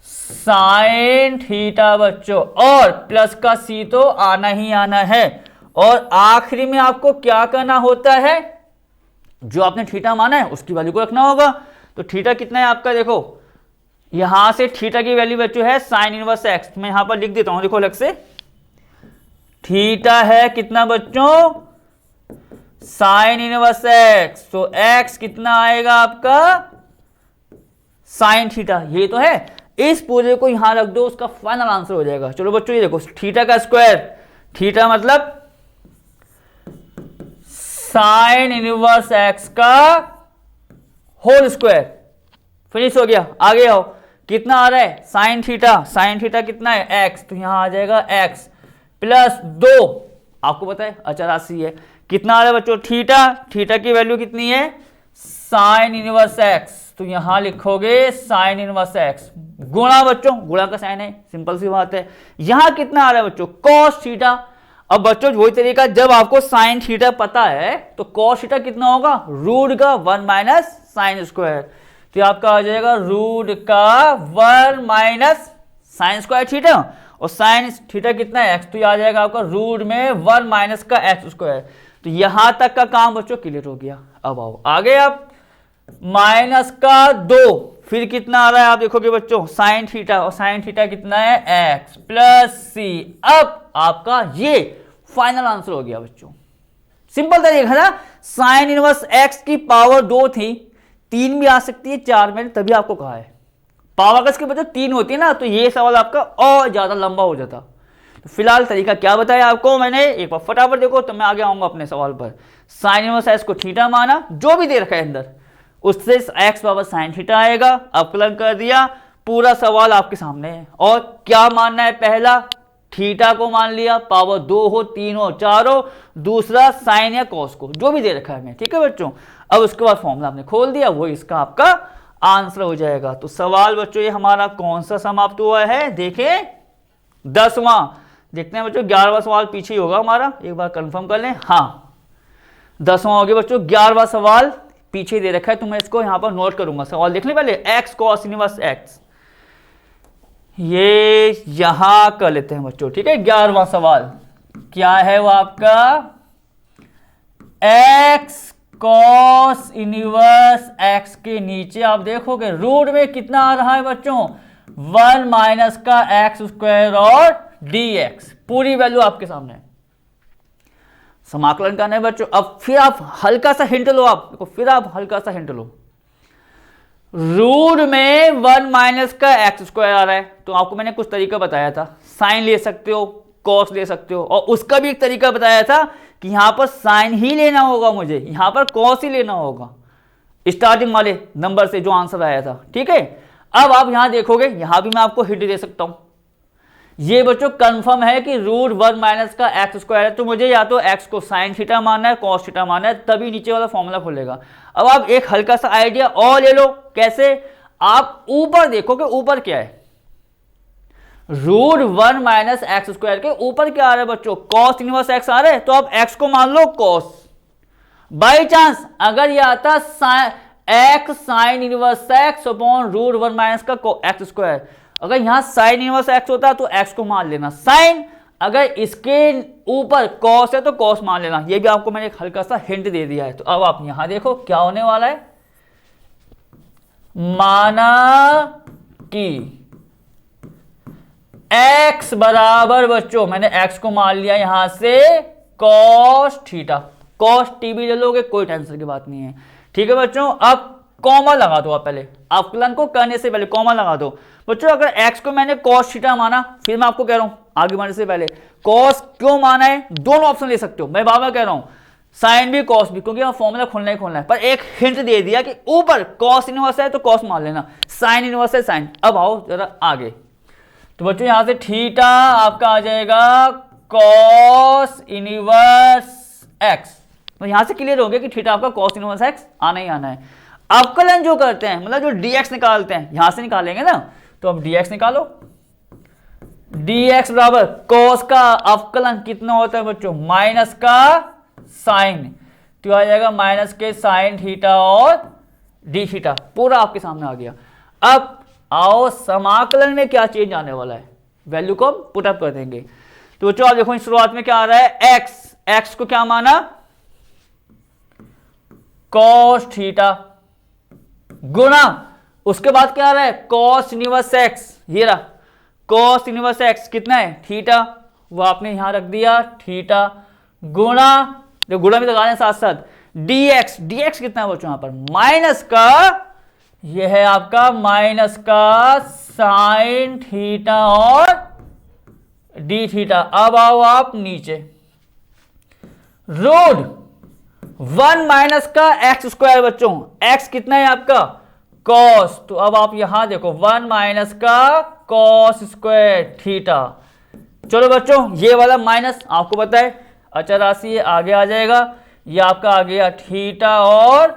साइन थीटा बच्चों, और प्लस का सी तो आना ही आना है। और आखिरी में आपको क्या करना होता है, जो आपने थीटा माना है उसकी वैल्यू को रखना होगा। तो थीटा कितना है आपका, देखो यहां से थीटा की वैल्यू बच्चों है साइन इनवर्स एक्स, मैं यहां पर लिख देता हूं, देखो अलग से, थीटा है कितना बच्चों, साइन इनवर्स एक्स, तो एक्स कितना आएगा आपका साइन थीटा, ये तो है। इस पूरे को यहां रख दो, उसका फाइनल आंसर हो जाएगा। चलो बच्चों ये देखो, थीटा का स्क्वायर, थीटा मतलब साइन इनवर्स एक्स का होल स्क्वायर, फिनिश हो गया। आगे आओ, कितना आ रहा है साइन थीटा, साइन थीटा कितना है एक्स, तो यहां आ जाएगा एक्स प्लस 2, आपको पता है अचर राशि है। कितना आ रहा है बच्चों थीटा, थीटा की वैल्यू कितनी है साइन इनवर्स एक्स, तो यहां लिखोगे साइन इनवर्स एक्स गुणा बच्चों, गुणा का साइन है, सिंपल सी बात है। यहां कितना आ रहा है बच्चों कॉस थीटा। अब बच्चों वही तरीका, जब आपको साइन थीटा पता है तो कॉस थीटा कितना होगा, रूट का 1 माइनस साइन स्क्वायर, तो आपका आ जाएगा रूट का 1 माइनस साइन स्क्वायर थीटा, और साइन थीटा कितना है एक्स, तो ये आ जाएगा आपका रूट में 1 माइनस का एक्स स्क्वायर। तो यहां तक का काम बच्चों क्लियर हो गया। अब आओ आगे, आप माइनस का 2, फिर कितना आ रहा है आप देखोगे बच्चों साइन थीटा, और साइन थीटा कितना है एक्स प्लस सी। अब आपका ये फाइनल आंसर हो गया बच्चों, सिंपल तरीका है ना। साइन इनवर्स एक्स की पावर 2 थी, 3 भी आ सकती है 4 में, तभी आपको कहा है पावर का इसके बच्चों 3 होती है ना, तो ये सवाल आपका और ज्यादा लंबा हो जाता। तो फिलहाल तरीका क्या बताया आपको मैंने, एक बार फटाफट देखो, तो मैं आगे आऊंगा अपने सवाल पर। साइन इनवर्स एक्स को थीटा माना, जो भी दे रखा है अंदर, उससे एक्स पावर साइन थीटा आएगा, अवकलन कर दिया, पूरा सवाल आपके सामने है। और क्या मानना है, पहला थीटा को मान लिया, पावर 2 हो 3 हो 4 हो, दूसरा साइन या कॉस को, जो भी दे रखा है मैं, ठीक है बच्चों। अब उसके बाद फॉर्मूला आपने खोल दिया, वो इसका आपका आंसर हो जाएगा। तो सवाल बच्चों ये हमारा कौन सा समाप्त हुआ है, देखें 10वां, देखते हैं बच्चों 11वां सवाल पीछे ही होगा हमारा, एक बार कंफर्म कर लें। हाँ 10वां हो गया बच्चों, 11वां सवाल पीछे दे रखा है, तो मैं इसको यहां पर नोट करूंगा। सवाल देख लें पहले, एक्स कॉस इनवर्स एक्स, ये यहां कर लेते हैं बच्चों, ठीक है। 11वां सवाल क्या है वो आपका, एक्स कॉस इनवर्स एक्स के नीचे आप देखोगे रूट में कितना आ रहा है बच्चों, 1 माइनस का एक्स स्क्वायर और dx, पूरी वैल्यू आपके सामने है। समाकलन करना है बच्चों। अब फिर आप हल्का सा हिंट लो, आप देखो फिर आप हल्का सा हिंट लो, रूट में 1 माइनस का एक्स स्क्वायर आ रहा है, तो आपको मैंने कुछ तरीका बताया था, साइन ले सकते हो, कॉस ले सकते हो, और उसका भी एक तरीका बताया था कि यहां पर साइन ही लेना होगा मुझे, यहां पर कॉस ही लेना होगा, स्टार्टिंग वाले नंबर से जो आंसर आया था, ठीक है। अब आप यहां देखोगे, यहां भी मैं आपको हिंट दे सकता हूं, ये बच्चों कंफर्म है कि रूट 1 माइनस का एक्स स्क्वायर है, तो मुझे या तो एक्स को साइन थीटा मानना है, कॉस थीटा मानना है, तभी नीचे वाला फॉर्मूला खुलेगा। अब आप एक हल्का सा आइडिया और ले लो, कैसे, आप ऊपर देखोगे, ऊपर क्या है, रूट 1 माइनस एक्स स्क्वायर के ऊपर क्या आ रहा है बच्चों, कॉस इनवर्स एक्स आ रहा है, तो आप एक्स को मान लो कॉस। बाई चांस अगर यह आता x sine inverse x upon root 1 minus का एक्स स्क्वायर, अगर यहां साइन इनवर्स एक्स होता तो एक्स को मान लेना साइन, अगर इसके ऊपर कॉस है तो कॉस मान लेना। ये भी आपको मैंने एक हल्का सा हिंट दे दिया है। तो अब आप यहां देखो क्या होने वाला है, माना कि x बराबर बच्चों मैंने x को मान लिया यहां से cos थीटा, cos t भी ले लोगे, कोई टेंशन की बात नहीं है। ठीक है बच्चों, अब कॉमा लगा दो आप, पहले अवकलन को करने से पहले कॉमा लगा दो बच्चों। अगर x को मैंने cos थीटा माना, फिर मैं आपको कह रहा हूं आगे बढ़ने से पहले cos क्यों माना है, दोनों ऑप्शन ले सकते हो, मैं बार बार कह रहा हूं साइन भी cos भी, क्योंकि फॉर्मूला खोलना ही खोलना है। पर एक हिंट दे दिया कि ऊपर cos इनवर्स है तो cos मान लेना, साइन इनवर्स है साइन। अब आओ जरा आगे, तो बच्चों यहां से थीटा आपका आ जाएगा cos इनवर्स x, तो यहां से क्लियर हो गया कि थीटा आपका cos इनवर्स x आना ही आना है। अवकलन जो करते हैं मतलब जो dx निकालते हैं, यहां से निकालेंगे ना, तो अब dx निकालो, dx बराबर cos का अवकलन कितना होता है बच्चों, माइनस का साइन, तो आ जाएगा माइनस के साइन थीटा और डी थीटा, पूरा आपके सामने आ गया। अब आओ समाकलन में क्या चेंज आने वाला है, वैल्यू को पुटअप कर देंगे। तो बच्चों आप देखो शुरुआत में क्या आ रहा है, x को क्या माना cos थीटा, गुना उसके बाद क्या आ रहा है cos इनवर्स x, ये रहा cos इनवर्स x कितना है थीटा, वो आपने यहां रख दिया थीटा, गुणा जो गुणा भी लगा रहे हैं साथ साथ dx कितना है बच्चों यहां पर माइनस का, ये है आपका माइनस का साइन थीटा और डी थीटा। अब आओ आप नीचे, रूट 1 माइनस का एक्स स्क्वायर बच्चों, x कितना है आपका cos, तो अब आप यहां देखो 1 माइनस का cos स्क्वायर थीटा। चलो बच्चों ये वाला माइनस आपको पता है अचर राशि है, आगे आ जाएगा, ये आपका आ गया थीटा और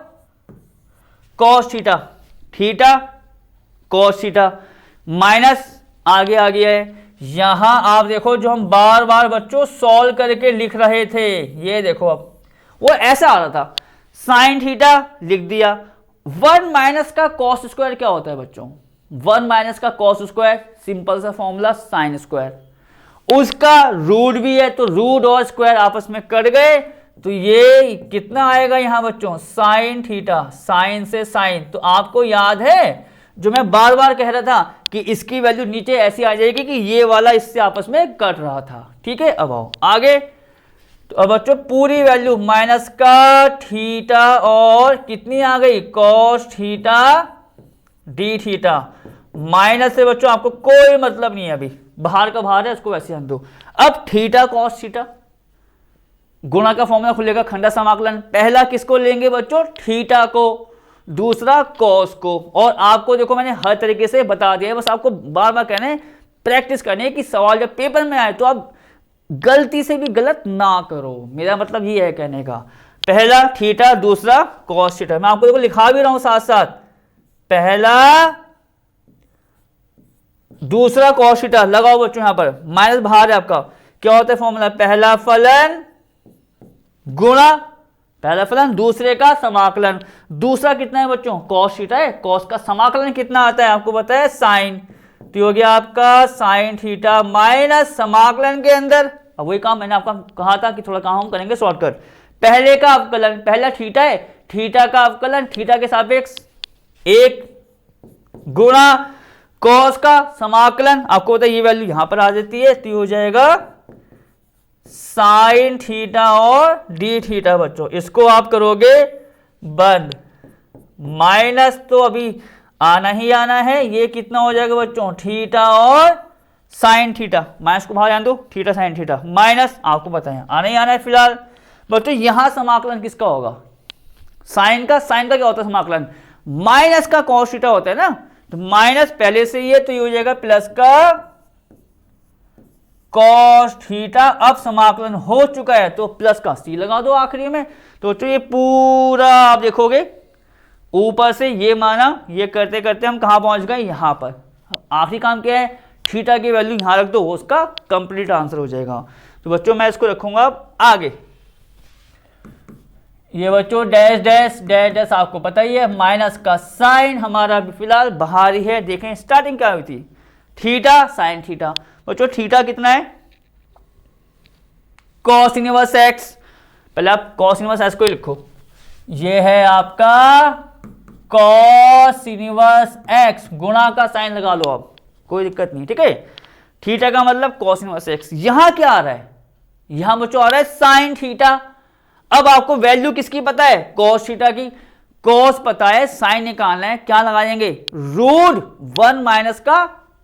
cos theta, theta cos theta minus आगे आ गया है। यहां आप देखो जो हम बार बार बच्चों सॉल्व करके लिख रहे थे, ये देखो अब वो ऐसा आ रहा था, साइन थीटा लिख दिया, 1 माइनस का cos स्क्वायर क्या होता है बच्चों, 1 माइनस का cos स्क्वायर सिंपल सा फॉर्मूला साइन स्क्वायर, उसका रूट भी है तो रूट और स्क्वायर आपस में कट गए, तो ये कितना आएगा यहां बच्चों साइन थीटा, साइन से साइन। तो आपको याद है जो मैं बार बार कह रहा था कि इसकी वैल्यू नीचे ऐसी आ जाएगी कि ये वाला इससे आपस में कट रहा था। ठीक है, अब आओ आगे, तो अब बच्चों पूरी वैल्यू माइनस का थीटा और कितनी आ गई cos theta D theta, minus से बच्चों आपको कोई मतलब नहीं है, अभी बाहर का बाहर है, उसको वैसे हम दो। अब थीटा cos थीटा, गुणा का फॉर्मूला खुलेगा खंडा समाकलन, पहला किसको लेंगे बच्चों थीटा को, दूसरा cos को, और आपको देखो मैंने हर तरीके से बता दिया है, बस आपको बार बार कहना है प्रैक्टिस करनी है कि सवाल जब पेपर में आए तो आप गलती से भी गलत ना करो, मेरा मतलब ये है कहने का, पहला थीटा दूसरा cos थीटा, मैं आपको देखो लिखा भी रहा हूं साथ साथ, पहला दूसरा cos थीटा लगाओ बच्चों, यहां पर माइनस बाहर है आपका, क्या होता है फॉर्मूला, पहला फलन गुणा पहला फलन दूसरे का समाकलन, दूसरा कितना है बच्चों cos थीटा है, cos का समाकलन कितना आता है आपको पता है साइन, तो हो गया आपका साइन थीटा माइनस समाकलन के अंदर, अब वही काम मैंने आपका कहा था कि थोड़ा काम हम करेंगे शॉर्टकट, पहले का अवकलन, पहला थीटा है, थीटा का अवकलन थीटा के सापेक्ष एक गुणा cos का समाकलन, आपको पता है ये वैल्यू यहां पर आ जाती है, तो हो जाएगा साइन थीटा और डी थीटा बच्चों, इसको आप करोगे बंद, माइनस तो अभी आना ही आना है, ये कितना हो जाएगा बच्चों थीटा और साइन थीटा, माइनस को बाहर जान दो, थीटा साइन थीटा माइनस आपको पता है आना ही आना है फिलहाल बच्चों। यहां समाकलन किसका होगा साइन का क्या होता है समाकलन, माइनस का cos थीटा होता है ना, तो माइनस पहले से ही है तो ये हो जाएगा प्लस का cos थीटा, अब समाकलन हो चुका है तो प्लस का c लगा दो आखिरी में, तो ये पूरा आप देखोगे ऊपर से ये माना, ये करते करते हम कहां पहुंच गए यहां पर, आखिरी काम क्या है थीटा की वैल्यू यहां रख दो, उसका कंप्लीट आंसर हो जाएगा। तो बच्चों मैं इसको रखूंगा अब आगे, ये बच्चों डैश डैश डैश डैश आपको पता ही है, माइनस का साइन हमारा फिलहाल बाहर ही है, देखें स्टार्टिंग क्या हुई थी थीटा साइन थीटा, बच्चों थीटा कितना है cos इनवर्स x, पहले आप cos इनवर्स x को ही लिखो, ये है आपका cos इनवर्स x गुणा का साइन लगा लो, आप कोई दिक्कत नहीं, ठीक है, थीटा का मतलब cos इनवर्स x। यहां क्या आ रहा है, यहां बच्चों आ रहा है साइन थीटा। अब आपको वैल्यू किसकी पता है, cos थीटा की। cos पता है, साइन निकालना है, क्या लगाएंगे, √1 माइनस का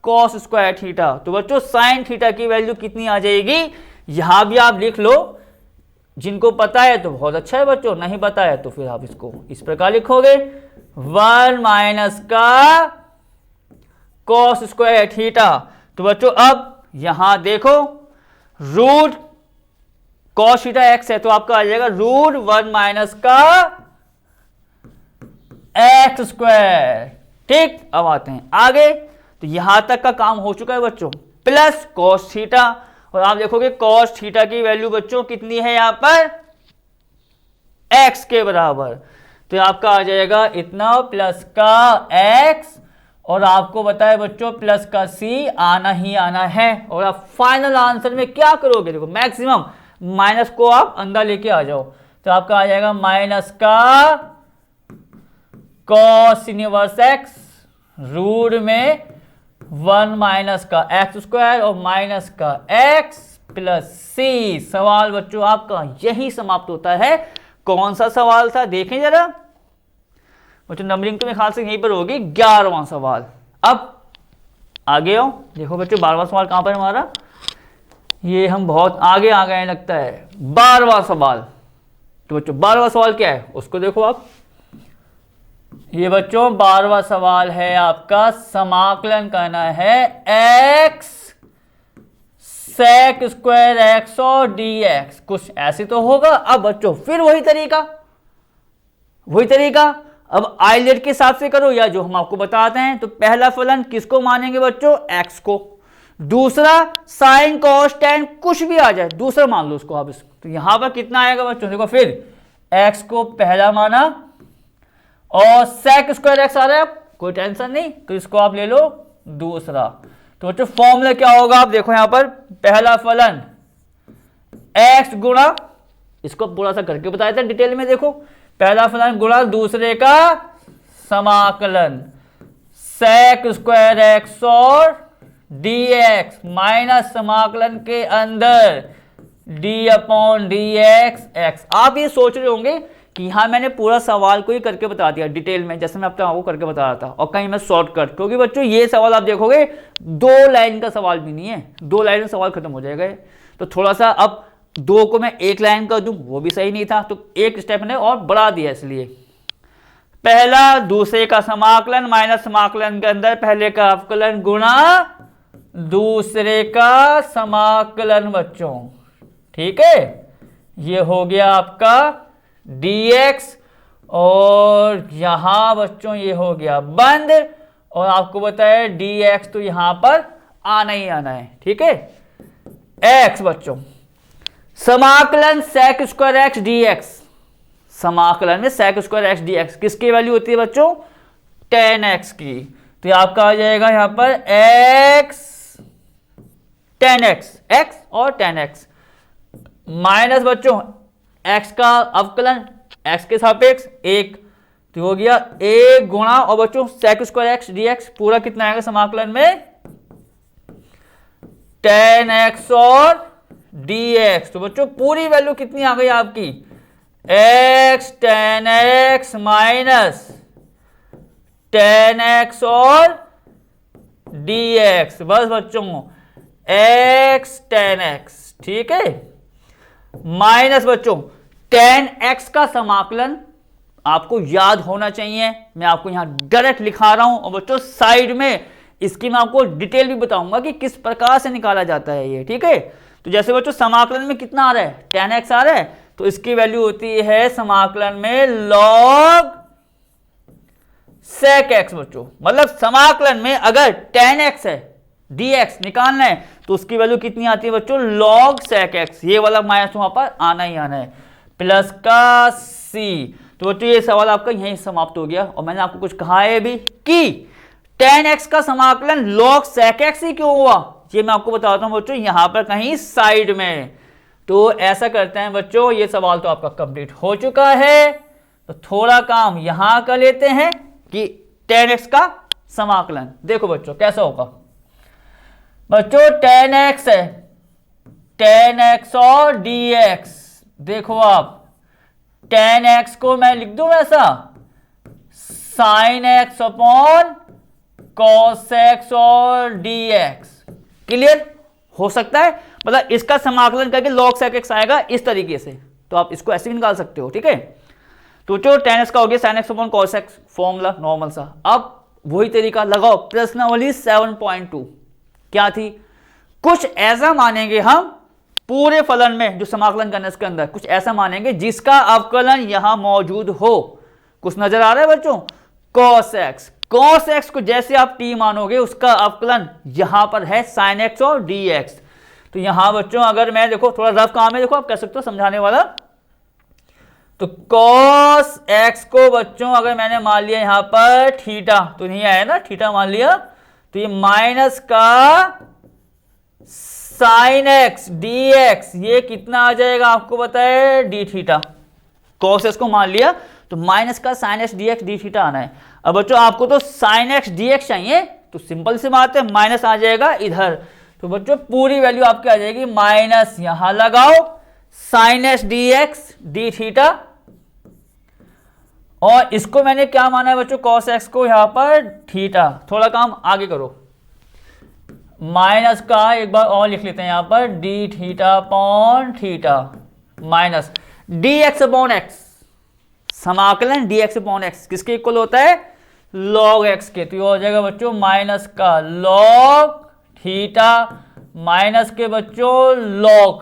cos स्क्वायर थीटा। तो बच्चों साइन थीटा की वैल्यू कितनी आ जाएगी, यहां भी आप लिख लो। जिनको पता है तो बहुत अच्छा है बच्चों, नहीं पता है तो फिर आप इसको इस प्रकार लिखोगे, 1 माइनस का cos स्क्वायर थीटा। तो बच्चों अब यहां देखो, रूट cos थीटा x है तो आपका आ जाएगा √1 माइनस का x स्क्वायर। ठीक, अब आते हैं आगे। तो यहां तक का काम हो चुका है बच्चों, प्लस cos थीटा। और आप देखोगे cos थीटा की वैल्यू बच्चों कितनी है यहां पर, x के बराबर। तो आपका आ जाएगा इतना प्लस का x, और आपको बताए बच्चों प्लस का c आना ही आना है। और आप फाइनल आंसर में क्या करोगे, देखो मैक्सिमम माइनस को आप अंदर लेके आ जाओ। तो आपका आ जाएगा माइनस का cos इनवर्स x रूट में 1 माइनस का x स्क्वायर और माइनस का x प्लस c। सवाल बच्चों आपका यही समाप्त होता है। कौन सा सवाल था देखें जरा बच्चों, नंबरिंग तो मेरे ख्याल से यहीं पर होगी, 11वां सवाल। अब आगे आओ, देखो बच्चों 12वां सवाल कहां पर हमारा, ये हम बहुत आगे आ गए लगता है, 12वां सवाल। तो बच्चों 12वां सवाल क्या है उसको देखो आप। ये बच्चों 12वां सवाल है आपका, समाकलन करना है x sec स्क्वायर x और dx, कुछ ऐसे तो होगा। अब बच्चों फिर वही तरीका अब आइलेट के हिसाब से करो या जो हम आपको बताते हैं। तो पहला फलन किसको मानेंगे बच्चों, x को। दूसरा साइन कॉस टेन कुछ भी आ जाए, दूसरा मान लो उसको आप। तो यहां पर कितना आएगा बच्चों, देखो फिर x को पहला माना और sec स्क्वायर x आ रहा है, कोई टेंशन नहीं, तो इसको आप ले लो दूसरा। तो बच्चों फॉर्मूला क्या होगा, आप देखो यहां पर पहला फलन x गुणा, इसको पूरा सा करके बताया था डिटेल में, देखो पहला फलन गुणा दूसरे का समाकलन sec स्क्वायर x और dx माइनस समाकलन के अंदर d अपॉन dx x। आप ये सोच रहे होंगे कि यहां मैंने पूरा सवाल को ही करके बता दिया डिटेल में, जैसे मैं आपको करके बता रहा था, और कहीं मैं शॉर्टकट, क्योंकि बच्चों ये सवाल आप देखोगे 2 लाइन का सवाल भी नहीं है, 2 लाइन में सवाल खत्म हो जाएगा। तो थोड़ा सा अब 2 को मैं 1 लाइन कर दूं वो भी सही नहीं था, तो एक स्टेप ने और बढ़ा दिया। इसलिए पहला दूसरे का समाकलन माइनस समाकलन के अंदर पहले का अवकलन गुणा दूसरे का समाकलन बच्चों। ठीक है, ये हो गया आपका dx, और यहां बच्चों ये हो गया बंद, और आपको बताया dx तो यहां पर आना ही आना है। ठीक है, x बच्चों समाकलन sec स्क्वायर x dx, समाकलन में sec स्क्वायर x dx किसकी वैल्यू होती है बच्चों, tan x की। तो आपका आ जाएगा यहां पर x tan x और tan x माइनस बच्चों x का अवकलन x के सापेक्ष 1, तो हो गया 1 गुणा, और बच्चों sec स्क्वायर x dx पूरा कितना आएगा समाकलन में tan x और dx। तो बच्चों पूरी वैल्यू कितनी आ गई आपकी, x tan x minus tan x और dx, बस बच्चों x tan x। ठीक है, माइनस बच्चों tan x का समाकलन आपको याद होना चाहिए, मैं आपको यहां डायरेक्ट लिखा रहा हूं, और बच्चों साइड में इसकी मैं आपको डिटेल भी बताऊंगा कि किस प्रकार से निकाला जाता है ये। ठीक है, तो जैसे बच्चों समाकलन में कितना आ रहा है, tan x आ रहा है, तो इसकी वैल्यू होती है समाकलन में log sec x बच्चों। मतलब समाकलन में अगर tan x है dx निकालना है तो उसकी वैल्यू कितनी आती है बच्चों, log sec x, ये वाला माइनस वहां पर आना ही आना है, प्लस का c। तो बच्चों ये सवाल आपका यहीं समाप्त हो गया। और मैंने आपको कुछ कहा है भी कि tan x का समाकलन log sec x ही क्यों हुआ, ये मैं आपको बताता हूं बच्चों यहां पर कहीं साइड में। तो ऐसा करते हैं बच्चों, ये सवाल तो आपका कंप्लीट हो चुका है, तो थोड़ा काम यहां कर लेते हैं कि tan x का समाकलन देखो बच्चों कैसा होगा। बच्चों tan x है, tan x और dx। देखो आप tan x को मैं लिख दूं ऐसा sin x upon cos x और dx। क्लियर हो सकता है, मतलब इसका समाकलन करके log sec x आएगा इस तरीके से, तो आप इसको ऐसे भी निकाल सकते हो। ठीक है, तो जो tan x का हो गया sin x upon cos x, formula normal सा। अब वही तरीका लगाओ, प्रश्नावली 7.2 क्या थी, कुछ ऐसा मानेंगे हम पूरे फलन में जो समाकलन करने इसके अंदर कुछ ऐसा मानेंगे जिसका अवकलन यहां मौजूद हो। कुछ नजर आ रहा है बच्चों, cos x, cos x को जैसे आप t मानोगे उसका अवकलन यहां पर है sin x और dx। तो यहां बच्चों अगर मैं देखो थोड़ा रफ काम है, देखो आप कह सकते हो समझाने वाला, तो cos x को बच्चों अगर मैंने मान लिया यहां पर थीटा, तो नहीं आया ना, थीटा मान लिया, तो ये माइनस का sin x dx, ये कितना आ जाएगा आपको पता है, डी थीटा। cos x को मान लिया तो माइनस का sin x dx D theta आना है। अब बच्चों आपको तो sin x dx चाहिए, तो सिंपल सी बात है माइनस आ जाएगा इधर, तो बच्चों पूरी वैल्यू आपकी आ जाएगी माइनस, यहां लगाओ sin x dx D theta, और इसको मैंने क्या माना है बच्चों, cos x को यहां पर थीटा। थोड़ा काम आगे करो, माइनस का एक बार और लिख लेते हैं यहां पर D theta upon theta minus dx upon x, समाकलन dx अपॉन x किसके इक्वल होता है, log x के, तो ये हो जाएगा बच्चों माइनस का log थीटा माइनस के बच्चों log।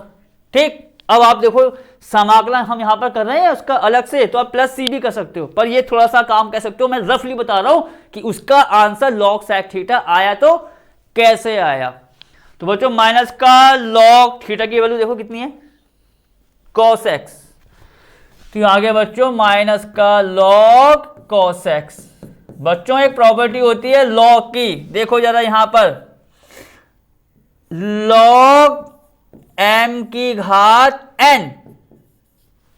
ठीक, अब आप देखो समाकलन हम यहां पर कर रहे हैं उसका अलग से, तो आप प्लस सी भी कर सकते हो, पर ये थोड़ा सा काम कह सकते हो, मैं रफली बता रहा हूं कि उसका आंसर log sec थीटा आया तो कैसे आया। तो बच्चों माइनस का log थीटा की वैल्यू देखो कितनी है, cos x, तो आगे बच्चों माइनस का log cos x। बच्चों एक प्रॉपर्टी होती है log की, देखो जरा यहां पर log m की घात n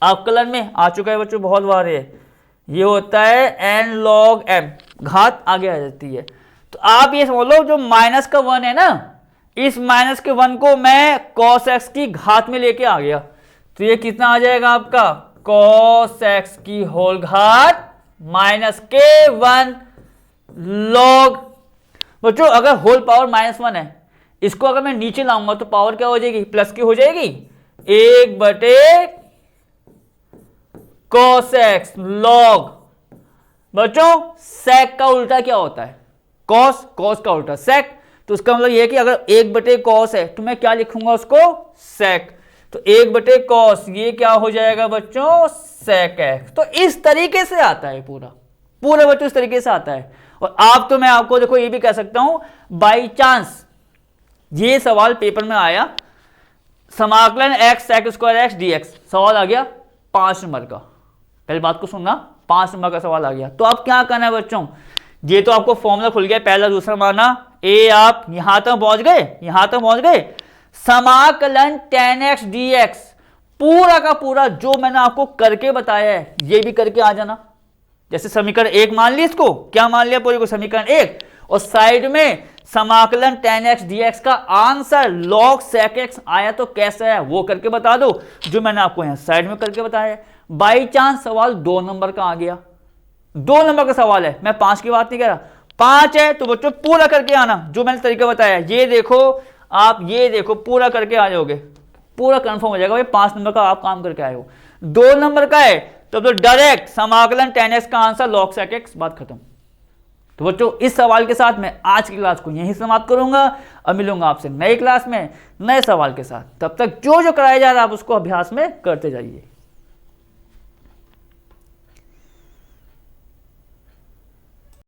अवकलन में आ चुका है बच्चों बहुत बार, ये होता है n log m, घात आगे आ जाती है। तो आप ये समझ लो जो माइनस का 1 है ना, इस माइनस के 1 को मैं cos x की घात में लेके आ गया, तो ये कितना आ जाएगा आपका cos x की होल घात माइनस के 1 log। बच्चों अगर होल पावर -1 है, इसको अगर मैं नीचे लाऊंगा तो पावर क्या हो जाएगी, प्लस की हो जाएगी, 1 बटे cos x log। बच्चों sec का उल्टा क्या होता है, cos, cos का उल्टा sec, तो उसका मतलब यह है कि अगर 1 बटे cos है तो मैं क्या लिखूंगा उसको sec, तो 1 बटे cos ये क्या हो जाएगा बच्चों sec x। तो इस तरीके से आता है पूरा पूरा बच्चों, इस तरीके से आता है। और आप तो मैं आपको देखो ये भी कह सकता हूं, बाई चांस ये सवाल पेपर में आया, समाकलन x sec square x dx, सवाल आ गया 5 नंबर का, पहले बात को सुनना, 5 नंबर का सवाल आ गया, तो आप क्या करना है बच्चों, ये तो आपको फॉर्मूला खुल गया, पहला दूसरा माना, ए आप यहां तक पहुंच गए, यहां तक पहुंच गए, समाकलन tan x dx पूरा का पूरा जो मैंने आपको करके बताया है ये भी करके आ जाना। जैसे समीकरण 1 मान लिया, इसको क्या मान लिया पूरे को, समीकरण 1, और साइड में समाकलन tan x dx का आंसर log sec x आया तो कैसा है वो करके बता दो, जो मैंने आपको यहां साइड में करके बताया है। बाई चांस सवाल 2 नंबर का आ गया, 2 नंबर का सवाल है, मैं 5 की बात नहीं कर रहा, 5 है तो बच्चों पूरा करके आना जो मैंने तरीका बताया, ये देखो आप, ये देखो पूरा करके आ जाओगे, पूरा कंफर्म हो जाएगा भाई 5 नंबर का आप काम करके आए हो। 2 नंबर का है तो डायरेक्ट समाकलन tan x का आंसर log sec x, बात खत्म। तो बच्चों इस सवाल के साथ मैं आज की क्लास को यहीं समाप्त करूंगा, अब मिलूंगा आपसे नई क्लास में नए सवाल के साथ। तब तक जो कराया जा रहा है आप उसको अभ्यास में करते जाइए।